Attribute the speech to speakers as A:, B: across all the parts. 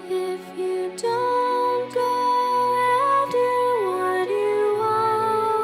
A: If you don't go after what you want,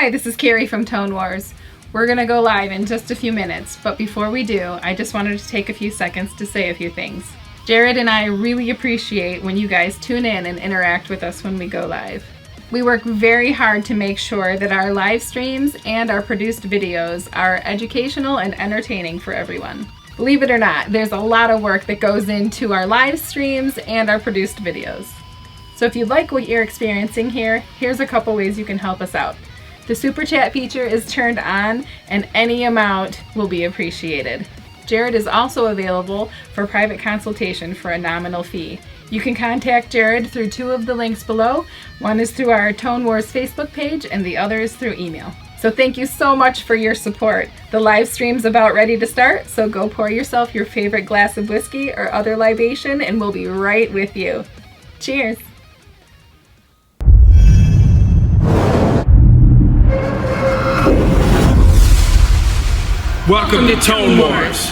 A: Hi, this is Carrie from Tone Wars. We're gonna go live in just a few minutes, but before we do, I just wanted to take a few seconds to say a few things. Jared and I really appreciate when you guys tune in and interact with us when we go live. We work very hard to make sure that our live streams and our produced videos are educational and entertaining for everyone. Believe it or not, there's a lot of work that goes into our live streams and our produced videos. So if you like what you're experiencing here, here's a couple ways you can help us out. The Super Chat feature is turned on and any amount will be appreciated. Jared is also available for private consultation for a nominal fee. You can contact Jared through two of the links below. One is through our Tone Wars Facebook page and the other is through email. So thank you so much for your support. The live stream's about ready to start, so go pour yourself your favorite glass of whiskey or other libation and we'll be right with you. Cheers!
B: Welcome to Tone Wars.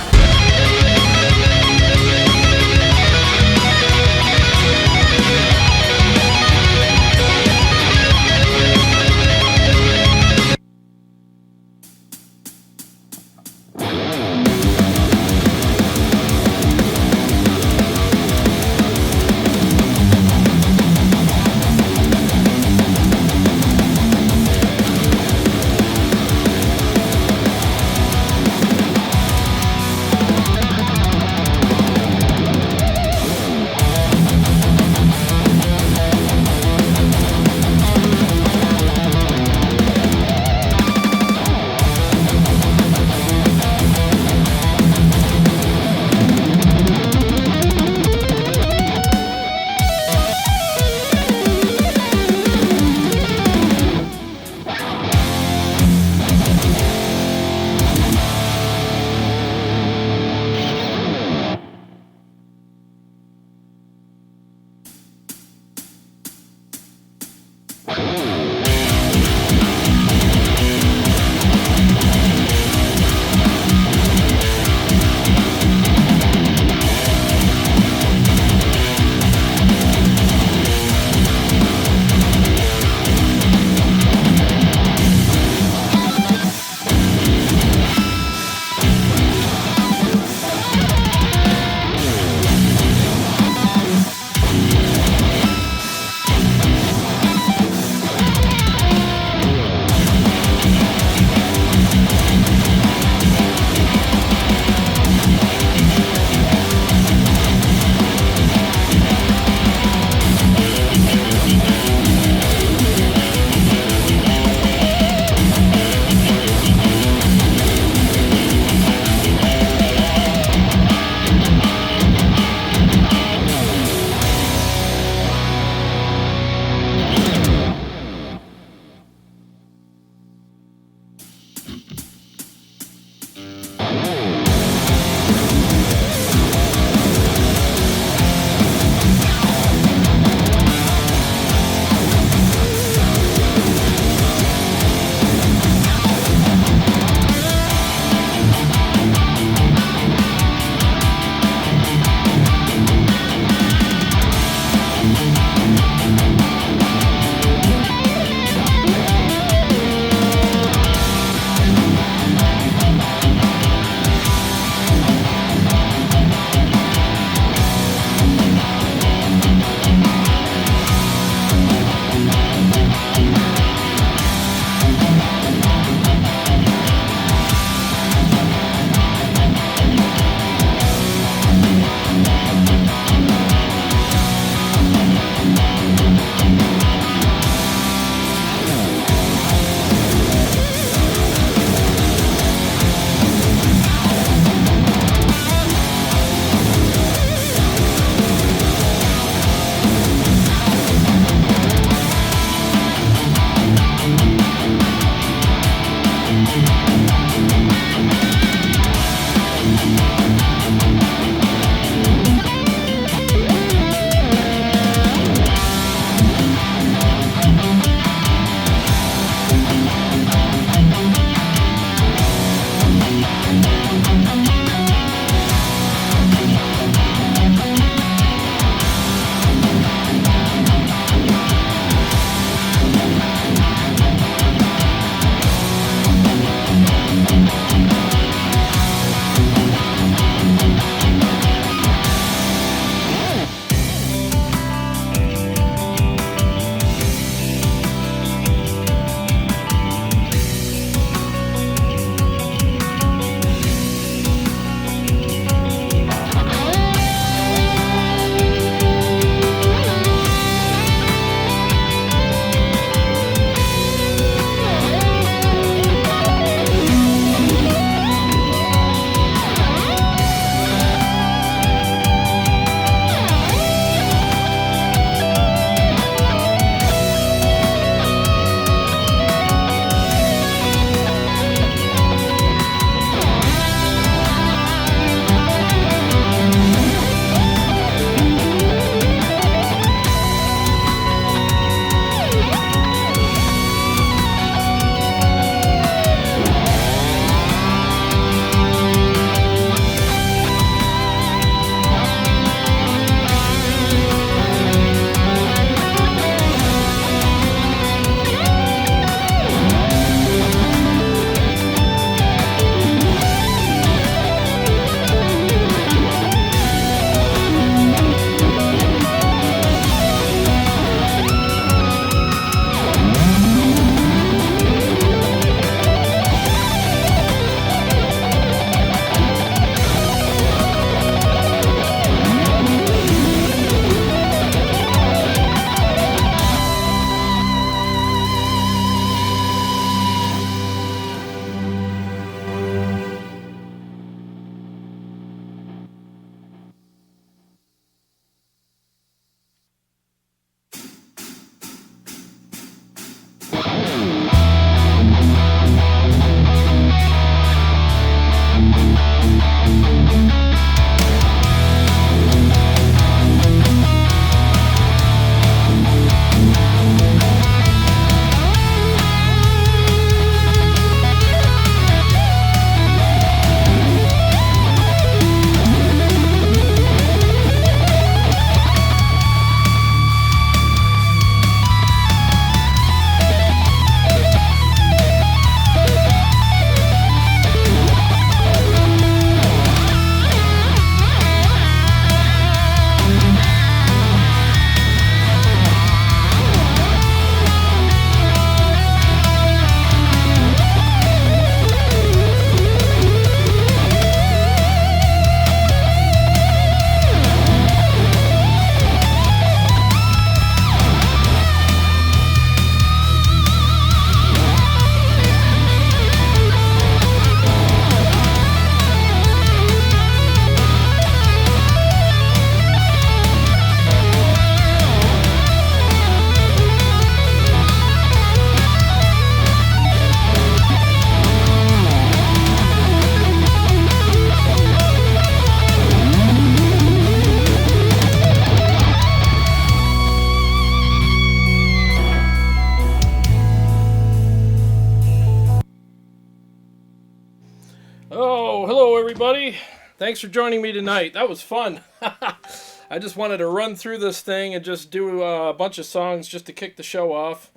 B: everybody. Thanks for joining me tonight. That was fun. I just wanted to run through this thing and just do a bunch of songs just to kick the show off.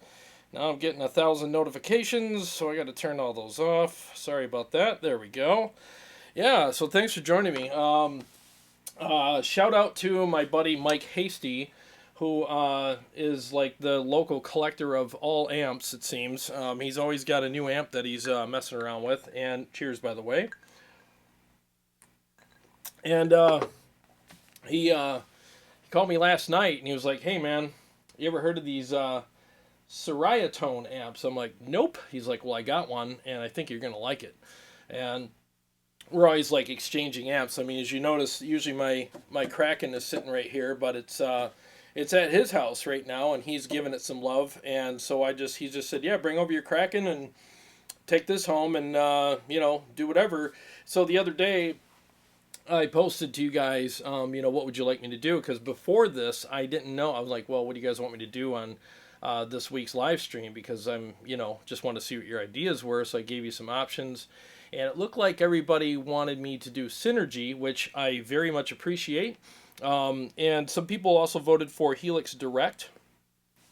B: Now I'm getting 1,000 notifications, so I got to turn all those off. Sorry about that. There we go. Yeah, so thanks for joining me. Shout out to my buddy Mike Hasty, who is like the local collector of all amps, it seems. He's always got a new amp that he's messing around with. And cheers, by the way. And he called me last night, and he was like, "Hey, man, you ever heard of these Ceriatone amps?" I'm like, "Nope." He's like, "Well, I got one, and I think you're going to like it." And we're always like exchanging amps. I mean, as you notice, usually my Kraken is sitting right here, but it's at his house right now, and he's giving it some love. And so he just said, "Yeah, bring over your Kraken and take this home and do whatever." So the other day, I posted to you guys, what would you like me to do? Because before this, I didn't know. I was like, well, what do you guys want me to do on this week's live stream? Because I'm, just want to see what your ideas were. So I gave you some options. And it looked like everybody wanted me to do Synergy, which I very much appreciate. And some people also voted for Helix Direct.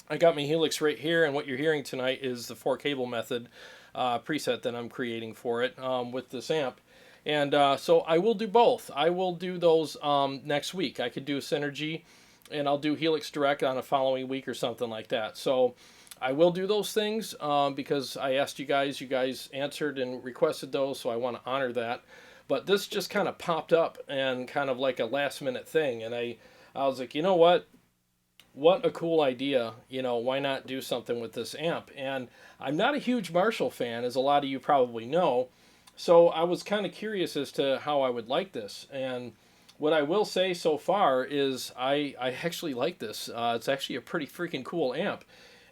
B: I got my Helix right here, and what you're hearing tonight is the 4-cable method preset that I'm creating for it with this amp. And so I will do both. I will do those next week. I could do Synergy, and I'll do Helix Direct on a following week or something like that. So I will do those things because I asked you guys answered and requested those, so I want to honor that. But this just kind of popped up and kind of like a last minute thing, and I was like, you know what? What a cool idea. Why not do something with this amp? And I'm not a huge Marshall fan, as a lot of you probably know. So I was kind of curious as to how I would like this. And what I will say so far is I actually like this. It's actually a pretty freaking cool amp.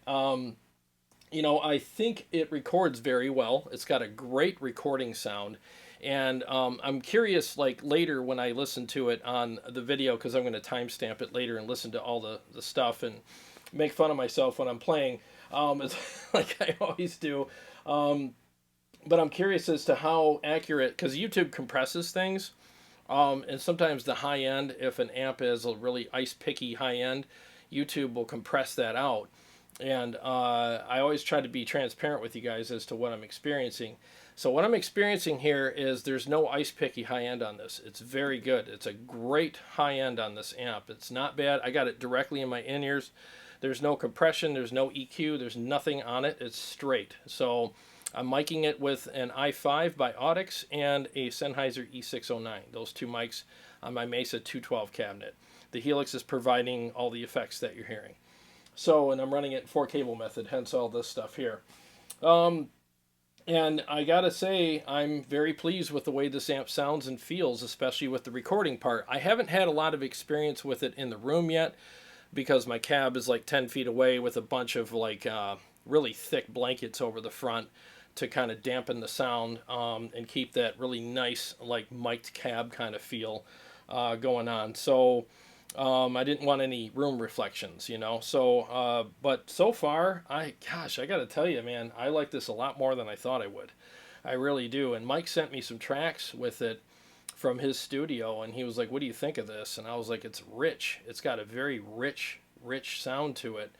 B: I think it records very well. It's got a great recording sound. And I'm curious, like later when I listen to it on the video, because I'm going to timestamp it later and listen to all the stuff and make fun of myself when I'm playing, it's like I always do. But I'm curious as to how accurate, because YouTube compresses things, and sometimes the high end, if an amp is a really ice-picky high end, YouTube will compress that out. And I always try to be transparent with you guys as to what I'm experiencing. So what I'm experiencing here is there's no ice-picky high end on this. It's very good. It's a great high end on this amp. It's not bad. I got it directly in my in-ears. There's no compression. There's no EQ. There's nothing on it. It's straight. So I'm miking it with an i5 by Audix and a Sennheiser E609. Those two mics on my Mesa 212 cabinet. The Helix is providing all the effects that you're hearing. So, and I'm running it 4-cable method, hence all this stuff here. And I gotta say, I'm very pleased with the way this amp sounds and feels, especially with the recording part. I haven't had a lot of experience with it in the room yet, because my cab is like 10 feet away with a bunch of like really thick blankets over the front to kind of dampen the sound and keep that really nice like mic'd cab kind of feel going on. So I didn't want any room reflections, So, but so far, I gotta tell you, man, I like this a lot more than I thought I would. I really do. And Mike sent me some tracks with it from his studio, and he was like, "What do you think of this?" And I was like, "It's rich. It's got a very rich sound to it."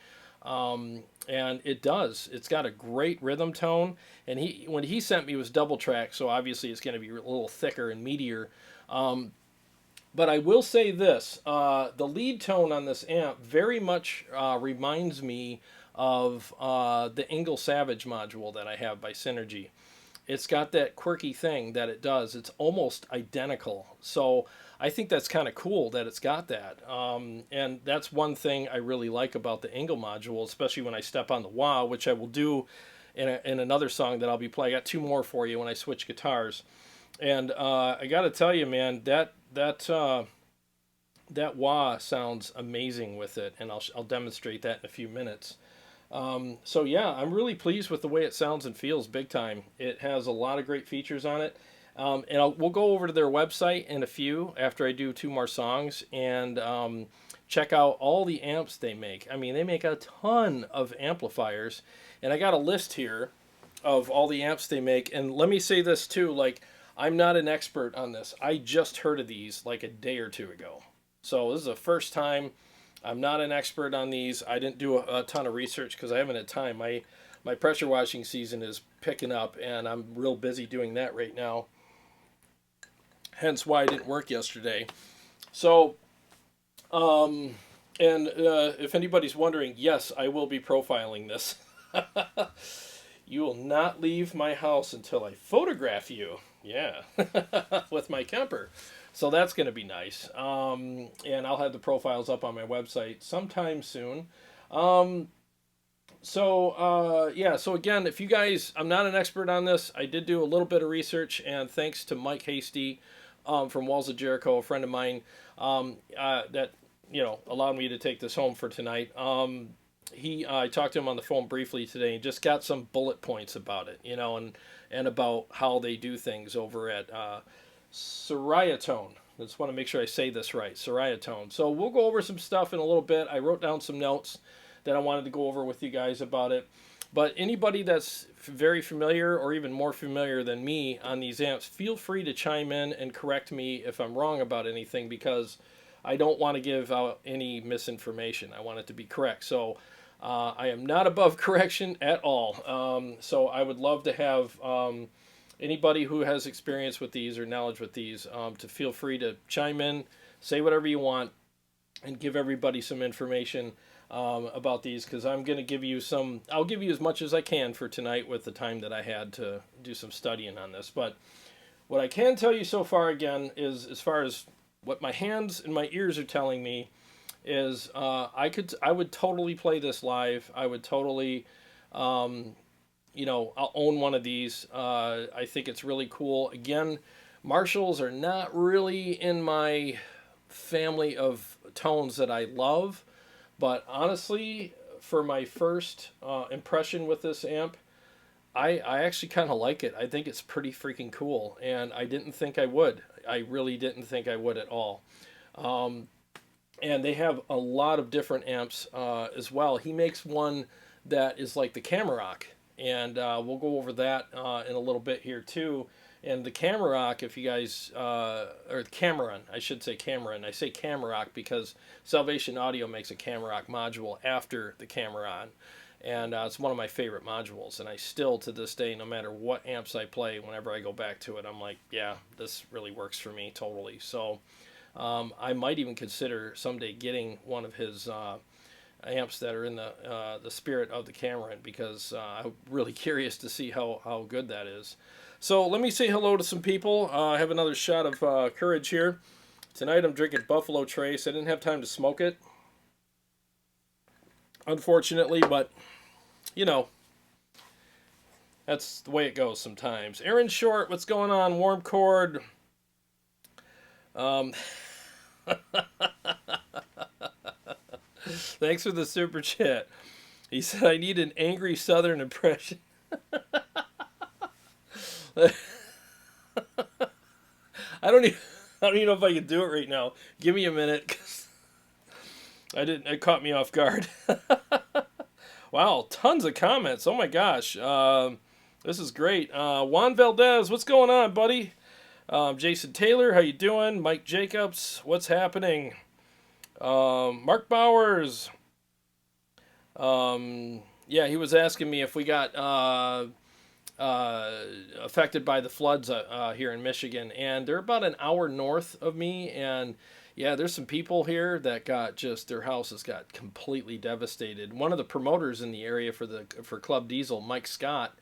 B: And it does. It's got a great rhythm tone. And when he sent me, it was double track, so obviously it's going to be a little thicker and meatier. But I will say this, the lead tone on this amp very much reminds me of the Ingle Savage module that I have by Synergy. It's got that quirky thing that it does. It's almost identical. So I think that's kind of cool that it's got that. And that's one thing I really like about the Ingle module, especially when I step on the wah, which I will do in another song that I'll be playing. I got two more for you when I switch guitars. And I got to tell you, man, that wah sounds amazing with it, and I'll demonstrate that in a few minutes. So yeah, I'm really pleased with the way it sounds and feels big time. It has a lot of great features on it. And we'll go over to their website in a few after I do two more songs and check out all the amps they make. I mean, they make a ton of amplifiers, and I got a list here of all the amps they make. And let me say this too, like, I'm not an expert on this. I just heard of these like a day or two ago. So this is the first time. I'm not an expert on these. I didn't do a ton of research because I haven't had time. My pressure washing season is picking up, and I'm real busy doing that right now. Hence why I didn't work yesterday. So, and if anybody's wondering, yes, I will be profiling this. You will not leave my house until I photograph you. Yeah, with my Kemper. So that's going to be nice. And I'll have the profiles up on my website sometime soon. Yeah, so again, if you guys, I'm not an expert on this. I did do a little bit of research, and thanks to Mike Hasty from Walls of Jericho, a friend of mine, that, allowed me to take this home for tonight. I talked to him on the phone briefly today and just got some bullet points about it, and about how they do things over at Ceriatone. I just want to make sure I say this right, Ceriatone. So we'll go over some stuff in a little bit. I wrote down some notes that I wanted to go over with you guys about it. But anybody that's very familiar or even more familiar than me on these amps, feel free to chime in and correct me if I'm wrong about anything, because I don't want to give out any misinformation. I want it to be correct. So I am not above correction at all. So I would love to have anybody who has experience with these or knowledge with these to feel free to chime in, say whatever you want, and give everybody some information about these, because I'm going to give you I'll give you as much as I can for tonight with the time that I had to do some studying on this. But what I can tell you so far, again, is as far as what my hands and my ears are telling me is I would totally play this live. I would totally, I'll own one of these. I think it's really cool. Again, Marshalls are not really in my family of tones that I love, but honestly, for my first impression with this amp, I actually kind of like it. I think it's pretty freaking cool, and I didn't think I would. I really didn't think I would at all. And they have a lot of different amps as well. He makes one that is like the Camerock, and we'll go over that in a little bit here too. And the Camerock, if you guys, or Cameron, I should say Cameron. I say Camerock because Salvation Audio makes a Camerock module after the Cameron. And it's one of my favorite modules. And I still, to this day, no matter what amps I play, whenever I go back to it, I'm like, yeah, this really works for me totally. So I might even consider someday getting one of his amps that are in the spirit of the Cameron, because I'm really curious to see how good that is. So let me say hello to some people. I have another shot of Courage here. Tonight I'm drinking Buffalo Trace. I didn't have time to smoke it, unfortunately, but, that's the way it goes sometimes. Aaron Short, what's going on? Warm Cord. Thanks for the super chat. He said, I need an angry Southern impression. I don't even know if I can do it right now. Give me a minute, 'cause it caught me off guard. Wow, tons of comments. Oh my gosh. This is great. Juan Valdez, what's going on, buddy? Jason Taylor, how you doing? Mike Jacobs, what's happening? Mark Bowers. Yeah, he was asking me if we got affected by the floods here in Michigan, and they're about an hour north of me, and yeah, there's some people here that got their houses got completely devastated. One of the promoters in the area for Club Diesel, Mike Scott,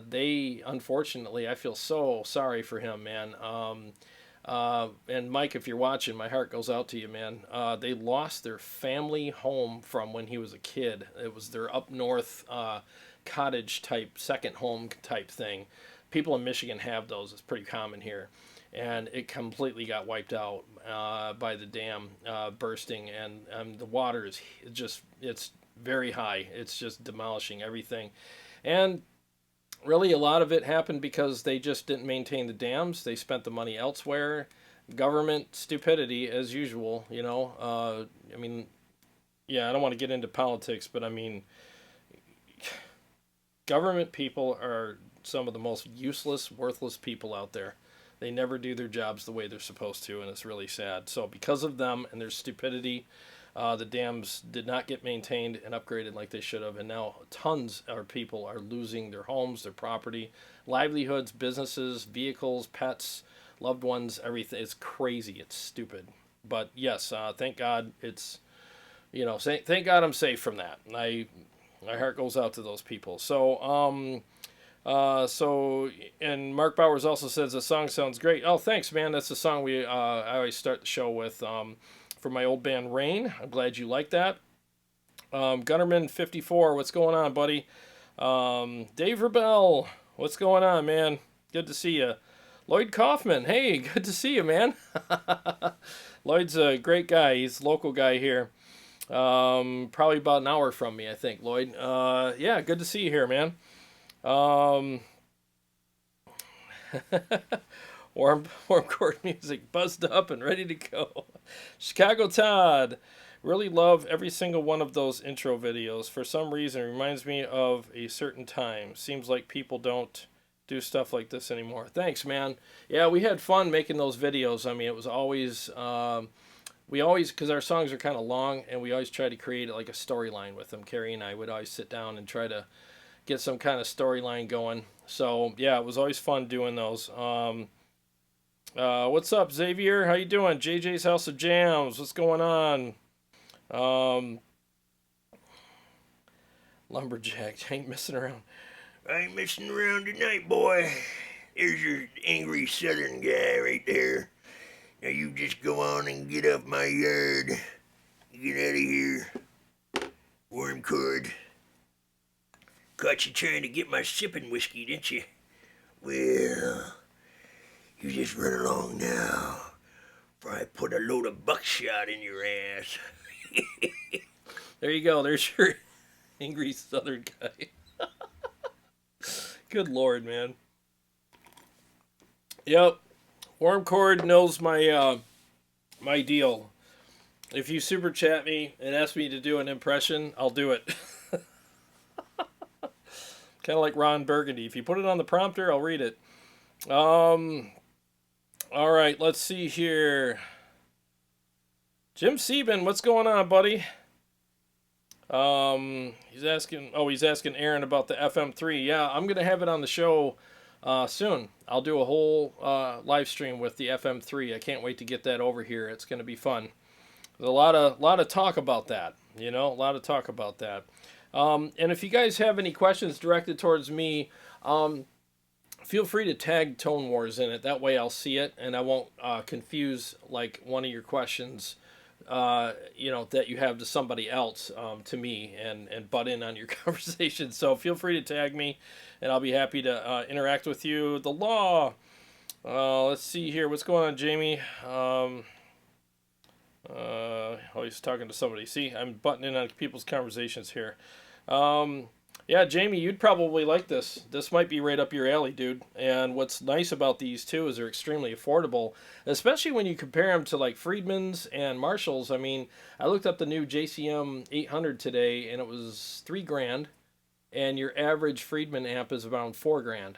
B: they, unfortunately, I feel so sorry for him, man. And Mike, if you're watching, my heart goes out to you, man. They lost their family home from when he was a kid. It was their up north cottage type, second home type thing. People in Michigan have those. It's pretty common here. And it completely got wiped out by the dam bursting, and the water is it's very high. It's just demolishing everything. And really, a lot of it happened because they just didn't maintain the dams. They spent the money elsewhere. Government stupidity, as usual, I mean, yeah, I don't want to get into politics, but I mean, government people are some of the most useless, worthless people out there. They never do their jobs the way they're supposed to, and it's really sad. So because of them and their stupidity, the dams did not get maintained and upgraded like they should have, and now tons of people are losing their homes, their property, livelihoods, businesses, vehicles, pets, loved ones, everything. It's crazy. It's stupid. But yes, thank God it's, thank God I'm safe from that. My heart goes out to those people. So, and Mark Bowers also says the song sounds great. Oh, thanks, man. That's the song I always start the show with for my old band Rain. I'm glad you like that. Gunnerman 54, what's going on, buddy? Dave Rebell, what's going on, man? Good to see you. Lloyd Kaufman, hey, good to see you, man. Lloyd's a great guy. He's a local guy here. Probably about an hour from me, I think, Lloyd. Yeah, good to see you here, man. Warm chord music, buzzed up and ready to go. Chicago Todd, really love every single one of those intro videos. For some reason, it reminds me of a certain time. Seems like people don't do stuff like this anymore. Thanks, man. Yeah, we had fun making those videos. I mean, it was always, because our songs are kind of long, and we always try to create like a storyline with them. Carrie and I would always sit down and try to get some kind of storyline going. So yeah, it was always fun doing those. What's up, Xavier? How you doing? JJ's House of Jams. What's going on? Lumberjack, ain't messing around.
C: I ain't messing around tonight, boy. There's your angry southern guy right there. Now you just go on and get off my yard. Get out of here. Worm cord. Caught you trying to get my sipping whiskey, didn't you? Well, you just run along now, for I put a load of buckshot in your ass.
B: There you go. There's your angry southern guy. Good Lord, man. Yep. Wormcord knows my my deal. If you super chat me and ask me to do an impression, I'll do it. Kind of like Ron Burgundy. If you put it on the prompter, I'll read it. All right, let's see here. Jim Sieben, what's going on, buddy? He's asking Aaron about the FM3. Yeah, I'm going to have it on the show soon. I'll do a whole live stream with the FM3. I can't wait to get that over here. It's going to be fun. There's a lot of talk about that, a lot of talk about that. And if you guys have any questions directed towards me, feel free to tag Tone Wars in it. That way I'll see it and I won't confuse like one of your questions that you have to somebody else to me and butt in on your conversation. So feel free to tag me and I'll be happy to interact with you. The law. Let's see here. What's going on, Jamie? He's talking to somebody. See, I'm butting in on people's conversations here. Yeah, Jamie, you'd probably like this. This might be right up your alley, dude. And what's nice about these, too, is they're extremely affordable, especially when you compare them to, like, Friedman's and Marshall's. I mean, I looked up the new JCM 800 today, and it was $3,000, and your average Friedman amp is around $4,000.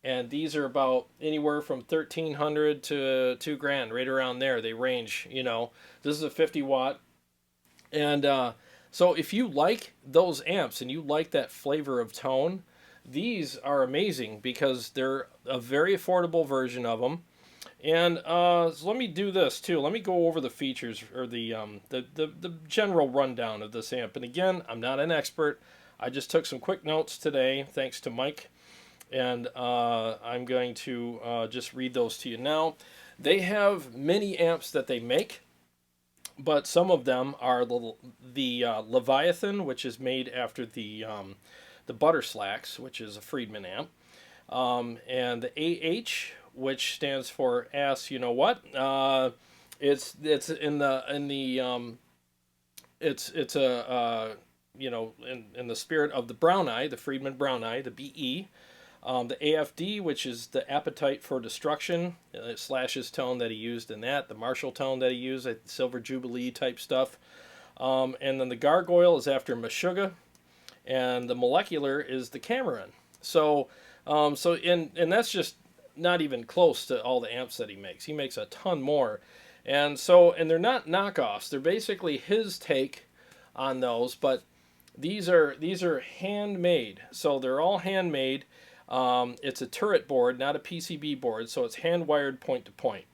B: And these are about anywhere from $1,300 to $2,000, right around there. They range, This is a 50-watt. And so if you like those amps and you like that flavor of tone, these are amazing because they're a very affordable version of them. And so let me do this too. Let me go over the features or the general rundown of this amp. And again, I'm not an expert. I just took some quick notes today, thanks to Mike. And I'm going to just read those to you now. They have many amps that they make. But some of them are the Leviathan, which is made after the Butter Slacks, which is a Friedman amp, and the AH, which stands for Ass. You know what? It's in the the spirit of the Brown Eye, the Friedman Brown Eye, the BE. The AFD, which is the Appetite for Destruction, Slash's tone that he used in that, the Marshall tone that he used, Silver Jubilee type stuff. And then the Gargoyle is after Meshuggah, and the Molecular is the Cameron. So And that's just not even close to all the amps that he makes. He makes a ton more. And they're not knockoffs. They're basically his take on those, but these are handmade. So they're all handmade. It's a turret board, not a PCB board, so it's hand wired point to point.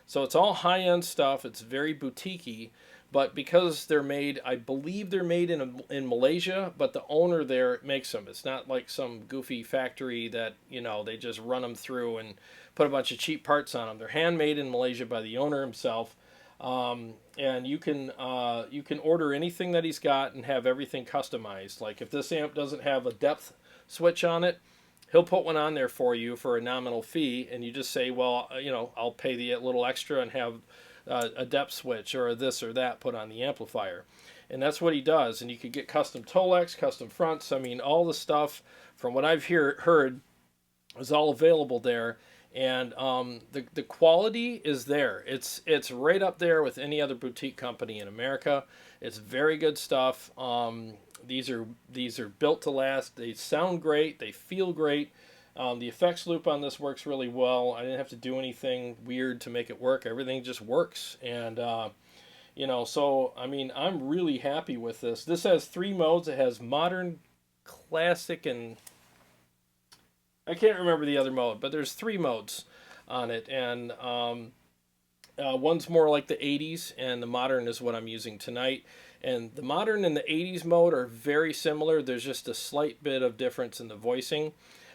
B: So it's all high end stuff. It's very boutiquey, but because they're made, I believe they're made in Malaysia, but the owner there makes them. It's not like some goofy factory that they just run them through and put a bunch of cheap parts on them. They're handmade in Malaysia by the owner himself, and you can order anything that he's got and have everything customized. Like if this amp doesn't have a depth switch on it, he'll put one on there for you for a nominal fee, and you just say, well, I'll pay the little extra and have a depth switch or this or that put on the amplifier. And that's what he does. And you could get custom Tolex, custom fronts. I mean, all the stuff from what I've heard is all available there. And the quality is there. It's right up there with any other boutique company in America. It's very good stuff. These are built to last. They sound great. They feel great. The effects loop on this works really well. I didn't have to do anything weird to make it work. Everything just works. And, so, I mean, I'm really happy with this. This has 3 modes. It has modern, classic, and I can't remember the other mode, but there's 3 modes on it. And one's more like the 80s, and the modern is what I'm using tonight. And the modern and the 80s mode are very similar. There's just a slight bit of difference in the voicing.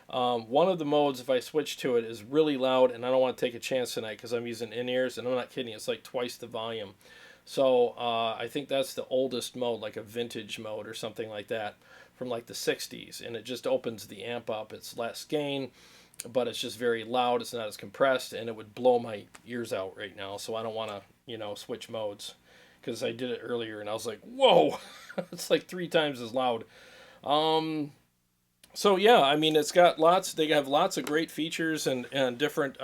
B: One of the modes, if I switch to it, is really loud, and I don't want to take a chance tonight because I'm using in-ears, and I'm not kidding, it's like twice the volume. So I think that's the oldest mode, like a vintage mode or something like that from like the 60s, and it just opens the amp up. It's less gain, but it's just very loud. It's not as compressed, and it would blow my ears out right now, so I don't want to, switch modes because I did it earlier, and I was like, whoa, it's like 3 times as loud. So yeah, I mean, it's got they have lots of great features and different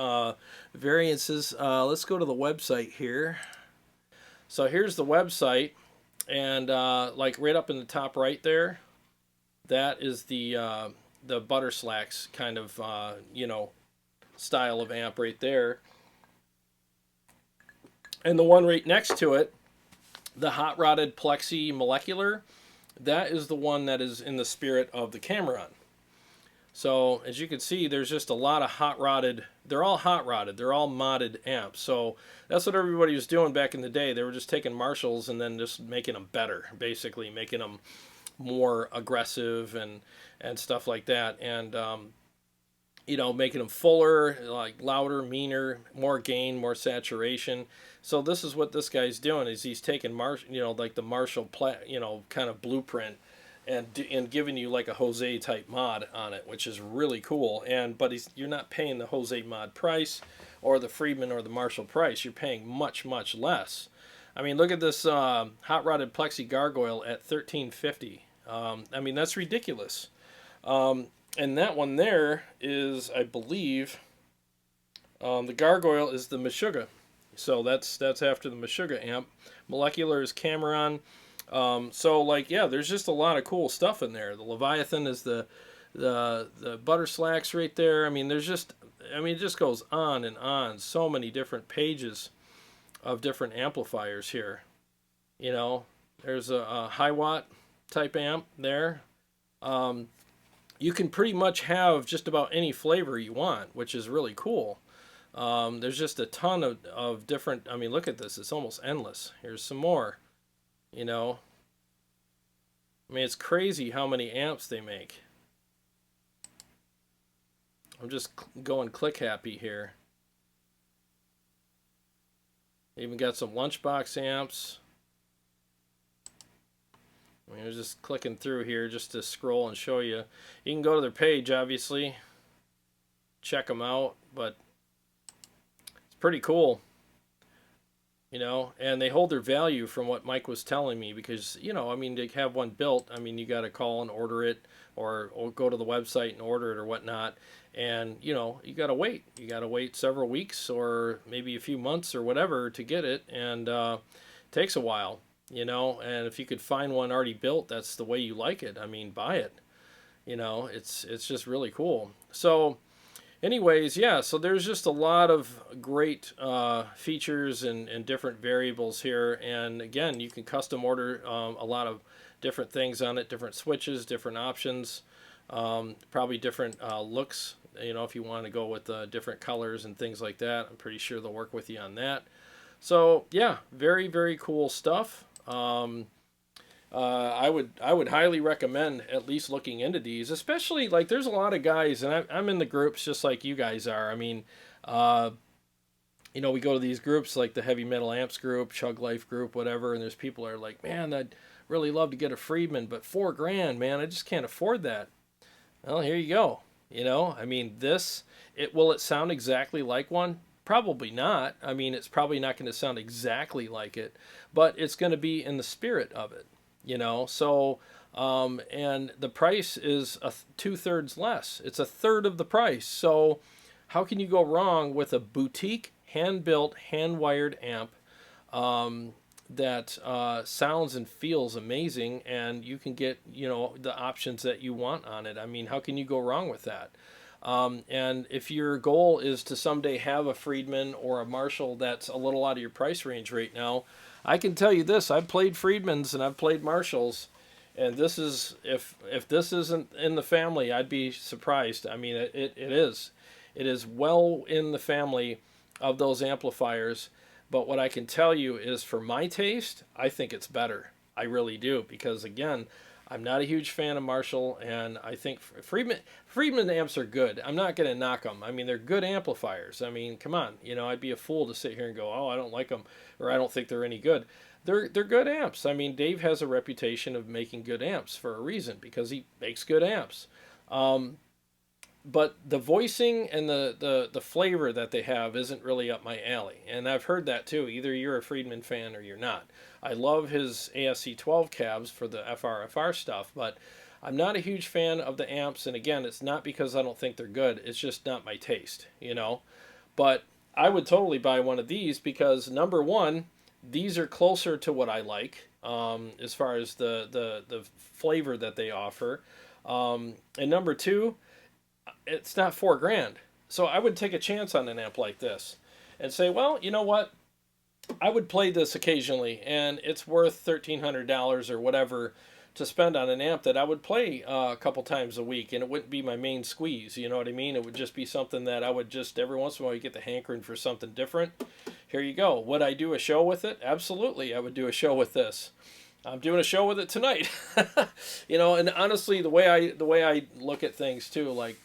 B: variances. Let's go to the website here. So here's the website, and like right up in the top right there, that is the butter slacks kind of style of amp right there. And the one right next to it, the hot rodded plexi molecular, that is the one that is in the spirit of the Cameron. So as you can see, there's just a lot of hot rodded. They're all hot rodded. They're all modded amps. So that's what everybody was doing back in the day. They were just taking Marshalls and then just making them better, basically making them more aggressive and stuff like that. And making them fuller, like louder, meaner, more gain, more saturation. So this is what this guy's doing, is he's taking like the Marshall kind of blueprint and giving you like a Jose type mod on it, which is really cool. But you're not paying the Jose mod price or the Friedman or the Marshall price. You're paying much, much less. I mean, look at this hot rodded plexi gargoyle at $13.50. I mean, that's ridiculous. And that one there is, I believe, the gargoyle is the Meshuggah. So that's after the Meshuggah amp. Molecular is Cameron. So like, yeah, there's just a lot of cool stuff in there. The Leviathan is the butter slacks right there. I mean, it just goes on and on. So many different pages of different amplifiers here. There's a high watt type amp there. You can pretty much have just about any flavor you want, which is really cool. There's just a ton of different, I mean, look at this. It's almost endless. Here's some more. I mean, it's crazy how many amps they make. I'm just going click happy here. Even got some lunchbox amps. I mean, I was just clicking through here just to scroll and show you. You can go to their page, obviously. Check them out, but it's pretty cool. And they hold their value from what Mike was telling me because, I mean, to have one built, I mean, you got to call and order it or go to the website and order it or whatnot. And, you got to wait. You got to wait several weeks or maybe a few months or whatever to get it. And it takes a while, and if you could find one already built, that's the way you like it. I mean, buy it. You know, it's just really cool. So anyways, yeah, so there's just a lot of great features and different variables here. And again, you can custom order a lot of different things on it, different switches, different options, probably different looks. You know, if you want to go with different colors and things like that, I'm pretty sure they'll work with you on that. So yeah, very, very cool stuff. I would highly recommend at least looking into these, especially like there's a lot of guys, and I'm in the groups just like you guys are. I mean, you know, we go to these groups like the Heavy Metal Amps group, Chug Life group, whatever, and there's people that are like, man, I'd really love to get a Friedman, but $4,000, man, I just can't afford that. Well, here you go. You know, I mean, will it sound exactly like one? Probably not. I mean, it's probably not going to sound exactly like it, but it's going to be in the spirit of it. You know, so and the price is 2/3 less. It's a third of the price. So how can you go wrong with a boutique, hand-built, hand-wired amp that sounds and feels amazing, and you can get, you know, the options that you want on it? I mean, how can you go wrong with that? And if your goal is to someday have a Friedman or a Marshall that's a little out of your price range right now, I can tell you this: I've played Friedmans and I've played Marshalls, and this is if this isn't in the family, I'd be surprised. I mean, it is well in the family of those amplifiers. But what I can tell you is, for my taste, I think it's better. I really do, because again, I'm not a huge fan of Marshall, and I think Friedman amps are good. I'm not going to knock them. I mean, they're good amplifiers. I mean, come on. You know, I'd be a fool to sit here and go, oh, I don't like them, or I don't think they're any good. They're good amps. I mean, Dave has a reputation of making good amps for a reason, because he makes good amps. But the voicing and the flavor that they have isn't really up my alley. And I've heard that too. Either you're a Friedman fan or you're not. I love his ASC 12 cabs for the FRFR stuff, but I'm not a huge fan of the amps. And again, it's not because I don't think they're good. It's just not my taste, you know. But I would totally buy one of these because, number one, these are closer to what I like as far as the flavor that they offer. And number two, it's not $4,000. So I would take a chance on an amp like this and say, well, you know what? I would play this occasionally, and it's worth $1,300 or whatever to spend on an amp that I would play a couple times a week, and it wouldn't be my main squeeze, you know what I mean? It would just be something that I would just, every once in a while, you get the hankering for something different. Here you go. Would I do a show with it? Absolutely, I would do a show with this. I'm doing a show with it tonight. You know, and honestly, the way I look at things too, like,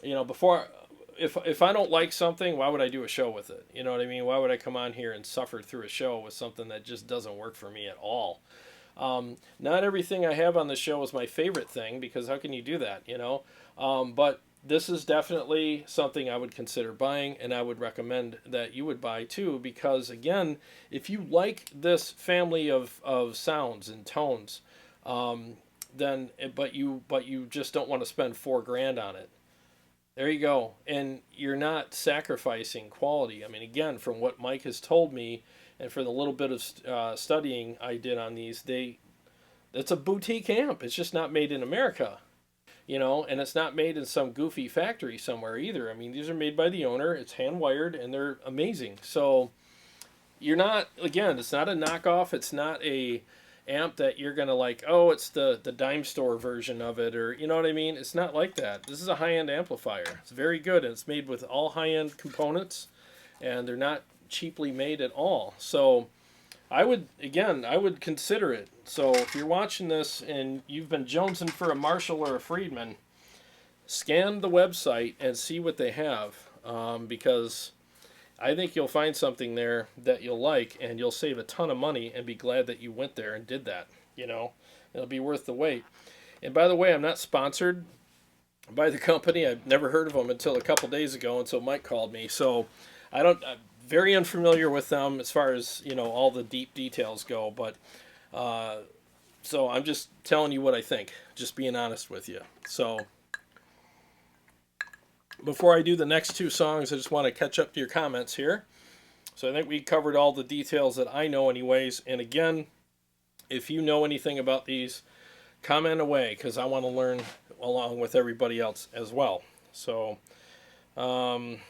B: you know, if I don't like something, why would I do a show with it? You know what I mean? Why would I come on here and suffer through a show with something that just doesn't work for me at all? Not everything I have on the show is my favorite thing, because how can you do that, you know? But this is definitely something I would consider buying, and I would recommend that you would buy too, because again, if you like this family of sounds and tones, then but you just don't want to spend $4,000 on it. There you go. And you're not sacrificing quality. I mean, again, from what Mike has told me, and for the little bit of studying I did on these, it's a boutique amp. It's just not made in America, you know, and it's not made in some goofy factory somewhere either. I mean, these are made by the owner. It's hand-wired, and they're amazing. So you're not, again, it's not a knockoff. It's not a amp that you're gonna like, oh, it's the dime store version of it, or you know what I mean. It's not like that. This is a high-end amplifier. It's very good, and it's made with all high-end components, and they're not cheaply made at all. So I would consider it. So if you're watching this and you've been jonesing for a Marshall or a Friedman, scan the website and see what they have, because I think you'll find something there that you'll like, and you'll save a ton of money and be glad that you went there and did that. You know, it'll be worth the wait. And by the way, I'm not sponsored by the company. I've never heard of them until a couple days ago, until Mike called me. So I'm very unfamiliar with them as far as, you know, all the deep details go. But so I'm just telling you what I think, just being honest with you. So before I do the next two songs, I just want to catch up to your comments here. So I think we covered all the details that I know anyways. And again, if you know anything about these, comment away, because I want to learn along with everybody else as well. So, okay,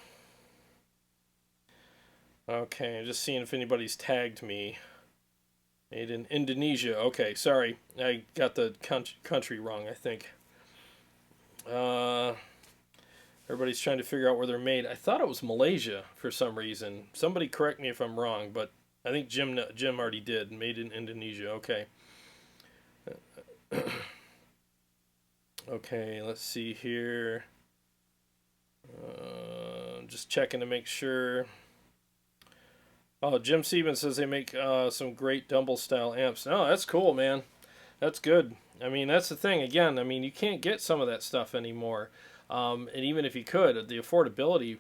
B: I'm just seeing if anybody's tagged me. Made in Indonesia. Okay, sorry. I got the country wrong, I think. Everybody's trying to figure out where they're made. I thought it was Malaysia for some reason. Somebody correct me if I'm wrong, but I think Jim already did. Made in Indonesia. Okay. Okay, let's see here. Just checking to make sure. Oh, Jim Sieben says they make some great Dumble style amps. Oh, that's cool, man. That's good. I mean, that's the thing. Again, I mean, you can't get some of that stuff anymore. And even if you could, the affordability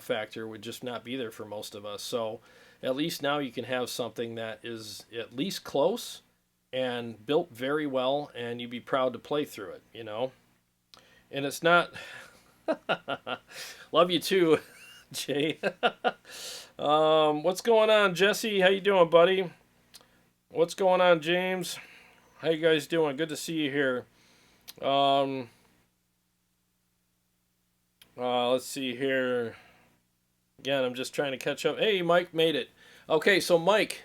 B: factor would just not be there for most of us. So at least now you can have something that is at least close and built very well, and you'd be proud to play through it, you know? And it's not... Love you too, Jay. What's going on, Jesse? How you doing, buddy? What's going on, James? How you guys doing? Good to see you here. Let's see here. Again, I'm just trying to catch up. Hey, Mike made it. Okay, so Mike,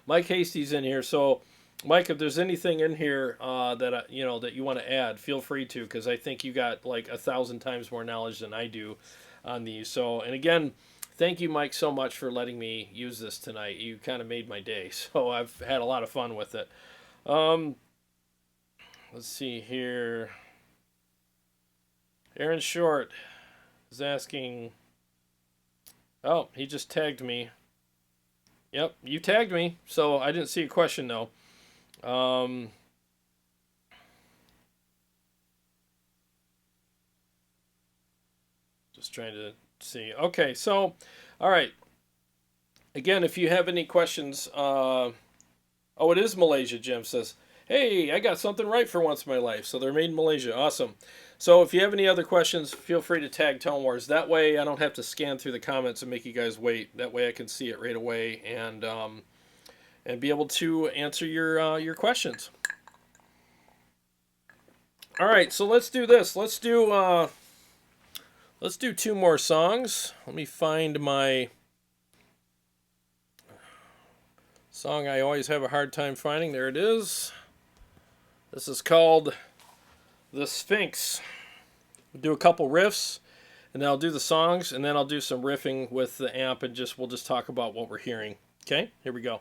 B: Mike Hasty's in here. So, Mike, if there's anything in here that that you want to add, feel free to, because I think you got like 1,000 times more knowledge than I do on these. So, and again, thank you, Mike, so much for letting me use this tonight. You kind of made my day, so I've had a lot of fun with it. Let's see here. Aaron Short is asking. Oh, he just tagged me. Yep, you tagged me, so I didn't see a question though. Just trying to see. Okay, so, all right. Again, if you have any questions, oh, it is Malaysia, Jim says. Hey, I got something right for once in my life. So they're made in Malaysia. Awesome. So if you have any other questions, feel free to tag Tone Wars. That way I don't have to scan through the comments and make you guys wait. That way I can see it right away and be able to answer your questions. All right, so let's do this. Let's do 2 more songs. Let me find my song I always have a hard time finding. There it is. This is called The Sphinx. We'll do a couple riffs, and then I'll do the songs, and then I'll do some riffing with the amp, and we'll just talk about what we're hearing. Okay, here we go.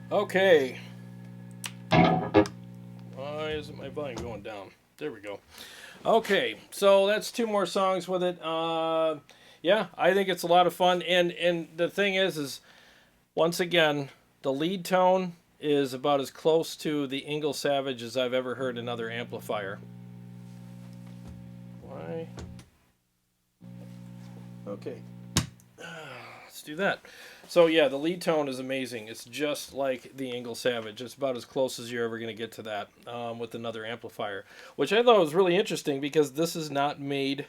B: Okay. Why isn't my volume going down? There we go. Okay, so that's two more songs with it. Yeah, I think it's a lot of fun. And the thing is once again, the lead tone is about as close to the Ingle Savage as I've ever heard another amplifier. Why? Okay. Let's do that. So yeah, the lead tone is amazing. It's just like the Ingle Savage. It's about as close as you're ever going to get to that with another amplifier, which I thought was really interesting because this is not made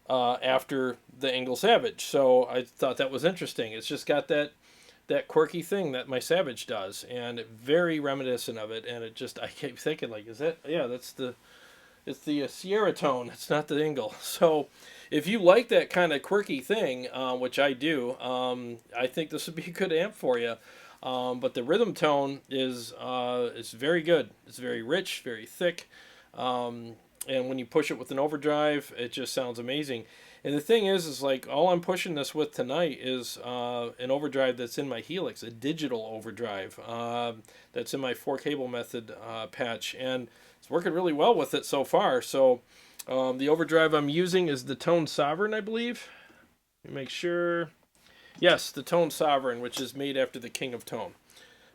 B: after the Ingle Savage. So I thought that was interesting. It's just got that quirky thing that my Savage does, and very reminiscent of it. And it just, I keep thinking like, is that? Yeah, it's the Ceriatone. It's not the Ingle. So if you like that kind of quirky thing, which I do, I think this would be a good amp for you. But the rhythm tone is very good. It's very rich, very thick. And when you push it with an overdrive, it just sounds amazing. And the thing is like all I'm pushing this with tonight is an overdrive that's in my Helix, a digital overdrive that's in my 4-cable method patch. And it's working really well with it so far. So the overdrive I'm using is the Tone Sovereign, I believe. Let me make sure. Yes, the Tone Sovereign, which is made after the King of Tone.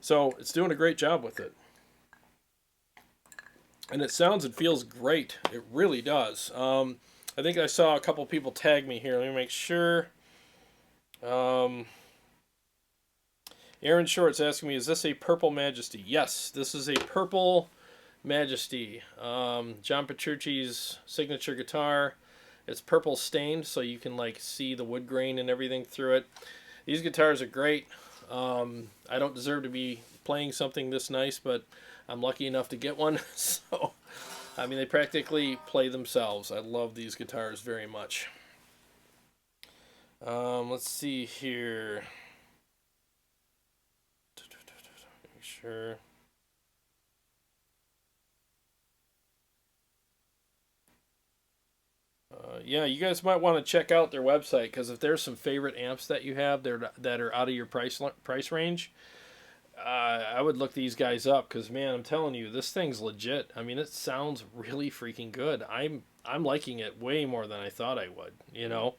B: So it's doing a great job with it. And it sounds and feels great. It really does. I think I saw a couple people tag me here. Let me make sure. Aaron Short's asking me, is this a Purple Majesty? Yes, this is a Purple Majesty. John Petrucci's signature guitar. It's purple stained, so you can like see the wood grain and everything through it. These guitars are great. I don't deserve to be playing something this nice, but I'm lucky enough to get one. So, I mean, they practically play themselves. I love these guitars very much. Let's see here. Make sure. Yeah, you guys might want to check out their website, because if there's some favorite amps that you have that are out of your price range, I would look these guys up, because man, I'm telling you, this thing's legit. I mean, it sounds really freaking good. I'm liking it way more than I thought I would. You know,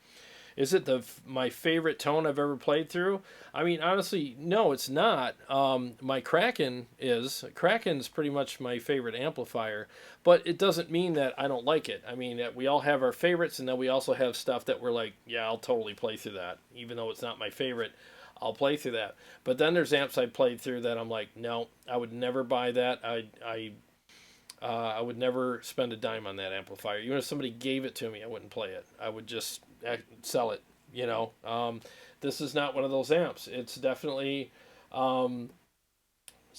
B: is it my favorite tone I've ever played through? I mean, honestly, no, it's not. My Kraken is. Kraken's pretty much my favorite amplifier, but it doesn't mean that I don't like it. I mean, we all have our favorites, and then we also have stuff that we're like, yeah, I'll totally play through that, even though it's not my favorite. I'll play through that. But then there's amps I played through that I'm like, no, I would never buy that. I would never spend a dime on that amplifier. Even if somebody gave it to me, I wouldn't play it. I would just sell it, you know. This is not one of those amps. It's definitely... so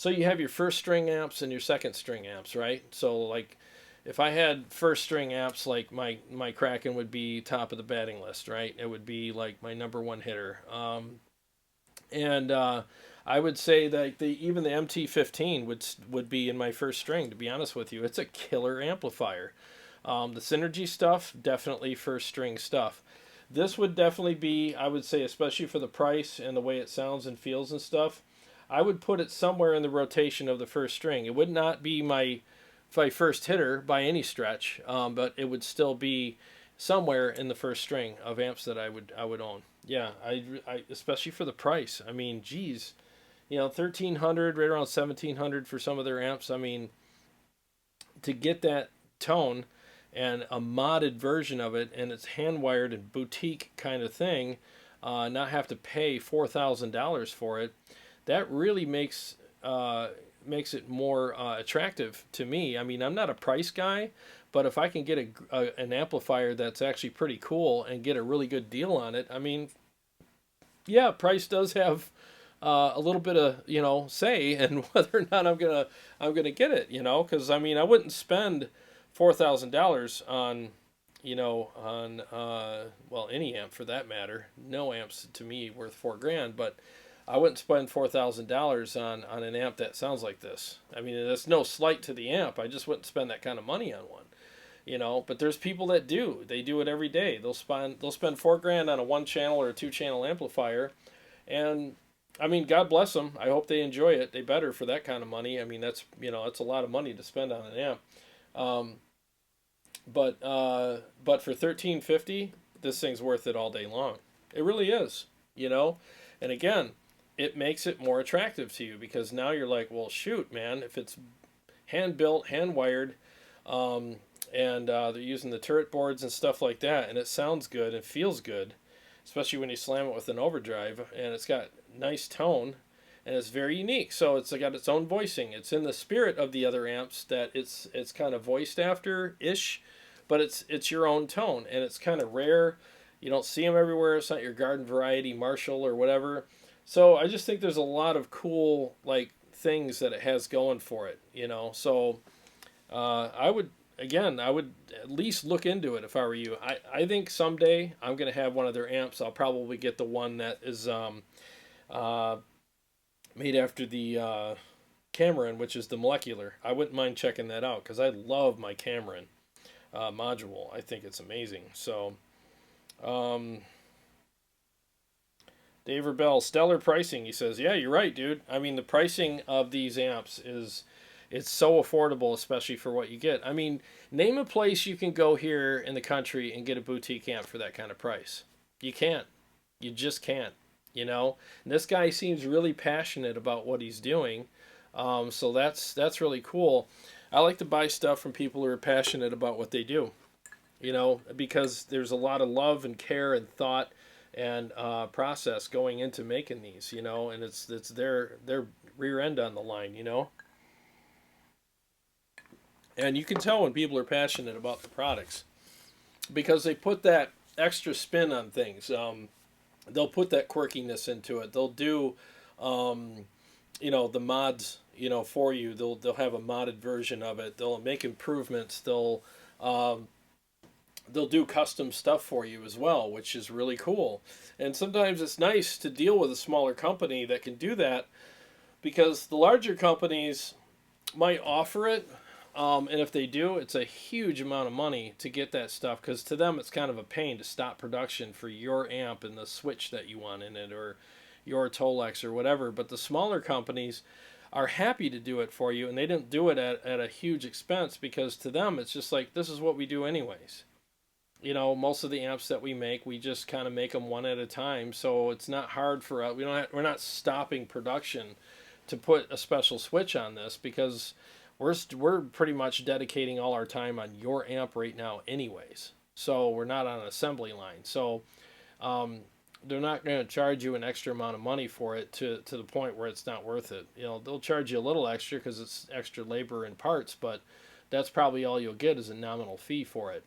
B: you have your first string amps and your second string amps, right? So like, if I had first string amps, like my Kraken would be top of the batting list, right? It would be like my number one hitter. And I would say that even the MT15 would be in my first string, to be honest with you. It's a killer amplifier. The Synergy stuff, definitely first string stuff. This would definitely be, I would say, especially for the price and the way it sounds and feels and stuff, I would put it somewhere in the rotation of the first string. It would not be my first hitter by any stretch, but it would still be somewhere in the first string of amps that I would own. Yeah, I especially for the price. I mean, geez, you know, 1,300, right around 1,700 for some of their amps. I mean, to get that tone and a modded version of it, and it's hand wired and boutique kind of thing, not have to pay $4,000 for it. That really makes it more attractive to me. I mean, I'm not a price guy, but if I can get an amplifier that's actually pretty cool and get a really good deal on it, I mean, yeah, price does have a little bit of, you know, say in whether or not I'm gonna get it, you know, because I mean, I wouldn't spend $4,000 on, you know, on well, any amp for that matter. No amps to me worth $4,000, but I wouldn't spend $4,000 on an amp that sounds like this. I mean, that's no slight to the amp. I just wouldn't spend that kind of money on one, you know. But there's people that do. They do it every day. They'll spend $4,000 on a 1-channel or a 2-channel amplifier, and I mean, God bless them. I hope they enjoy it. They better, for that kind of money. I mean, that's, you know, that's a lot of money to spend on an amp. But for $1,350, this thing's worth it all day long. It really is, you know. And again, it makes it more attractive to you, because now you're like, well, shoot, man, if it's hand built, hand wired, and they're using the turret boards and stuff like that, and it sounds good and feels good, especially when you slam it with an overdrive, and it's got nice tone, and it's very unique. So it's got its own voicing. It's in the spirit of the other amps that it's kind of voiced after ish, but it's your own tone, and it's kind of rare. You don't see them everywhere. It's not your garden variety Marshall or whatever. So I just think there's a lot of cool like things that it has going for it, you know. So I would at least look into it if I were you. I think someday I'm gonna have one of their amps. I'll probably get the one that is made after the Cameron, which is the molecular. I wouldn't mind checking that out, because I love my Cameron module. I think it's amazing. So Dave Rebell, stellar pricing. He says, yeah, you're right, dude. I mean, the pricing of these amps it's so affordable, especially for what you get. I mean, name a place you can go here in the country and get a boutique amp for that kind of price. You can't. You just can't, you know. And this guy seems really passionate about what he's doing, so that's really cool. I like to buy stuff from people who are passionate about what they do, you know, because there's a lot of love and care and thought and process going into making these, you know, and it's their rear end on the line, you know. And you can tell when people are passionate about the products, because they put that extra spin on things. They'll put that quirkiness into it. They'll do, you know, the mods for you. They'll have a modded version of it. They'll make improvements. They'll do custom stuff for you as well, which is really cool. And sometimes it's nice to deal with a smaller company that can do that, because the larger companies might offer it, and if they do, it's a huge amount of money to get that stuff, because to them it's kind of a pain to stop production for your amp and the switch that you want in it, or your Tolex or whatever. But the smaller companies are happy to do it for you, and they don't do it at a huge expense, because to them it's just like, this is what we do anyways. Most of the amps that we make, we just kind of make them one at a time, so it's not hard for us. We're not stopping production to put a special switch on this, because we're pretty much dedicating all our time on your amp right now anyways. So we're not on an assembly line. So they're not going to charge you an extra amount of money for it to the point where it's not worth it. They'll charge you a little extra because it's extra labor and parts, but that's probably all you'll get is a nominal fee for it.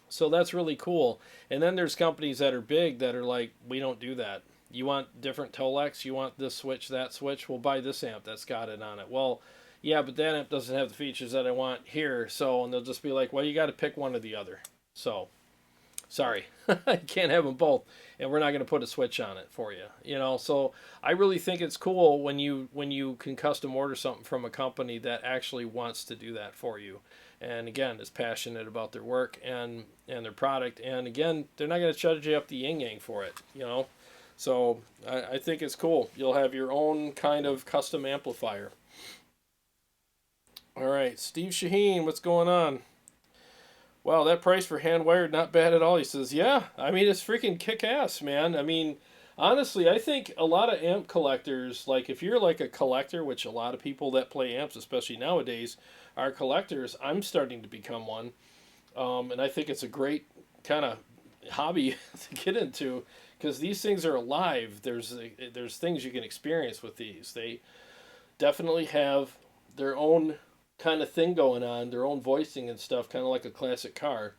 B: So that's really cool. And then there's companies that are big that are like, we don't do that. You want different Tolex? You want this switch, that switch? Well, buy this amp that's got it on it. Well, yeah, but that amp doesn't have the features that I want here. And they'll just be like, well, you got to pick one or the other. So, sorry, you can't have them both, and we're not going to put a switch on it for you. So I really think it's cool when you can custom order something from a company that actually wants to do that for you. And again, is passionate about their work and their product. And again, they're not going to charge you up the yin-yang for it, So I think it's cool. You'll have your own kind of custom amplifier. All right, Steve Shaheen, what's going on? Wow, that price for hand-wired, not bad at all. He says, yeah, it's freaking kick-ass, man. Honestly, I think a lot of amp collectors, like if you're like a collector, which a lot of people that play amps, especially nowadays, are collectors. I'm starting to become one. And I think it's a great kind of hobby to get into, because these things are alive. There's things you can experience with these. They definitely have their own kind of thing going on, their own voicing and stuff, kind of like a classic car.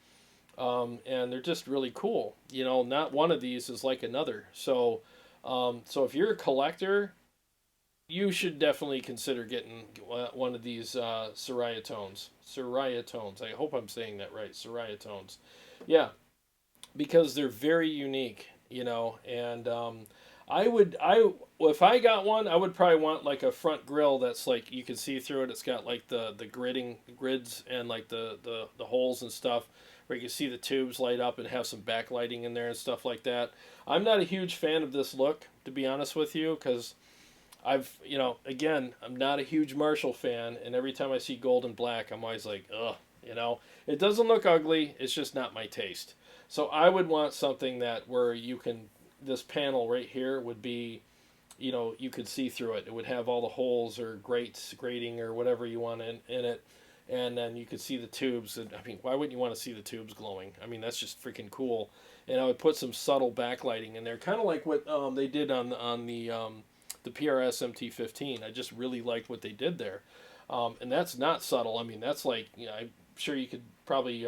B: And they're just really cool. Not one of these is like another. So if you're a collector, you should definitely consider getting one of these Ceriatones. I hope I'm saying that right. Ceriatones. Yeah, because they're very unique, and if I got one, I would probably want like a front grill that's like you can see through it. It's got like the grids and like the holes and stuff where you can see the tubes light up and have some backlighting in there and stuff like that. I'm not a huge fan of this look, to be honest with you, because again, I'm not a huge Marshall fan, and every time I see gold and black, I'm always like, ugh, It doesn't look ugly, it's just not my taste. So I would want something where this panel right here would be, you could see through it. It would have all the holes or grating or whatever you want in it, and then you could see the tubes. And why wouldn't you want to see the tubes glowing? That's just freaking cool. And I would put some subtle backlighting in there, kind of like what they did on the PRS MT15. I just really liked what they did there. And that's not subtle. That's like, I'm sure you could probably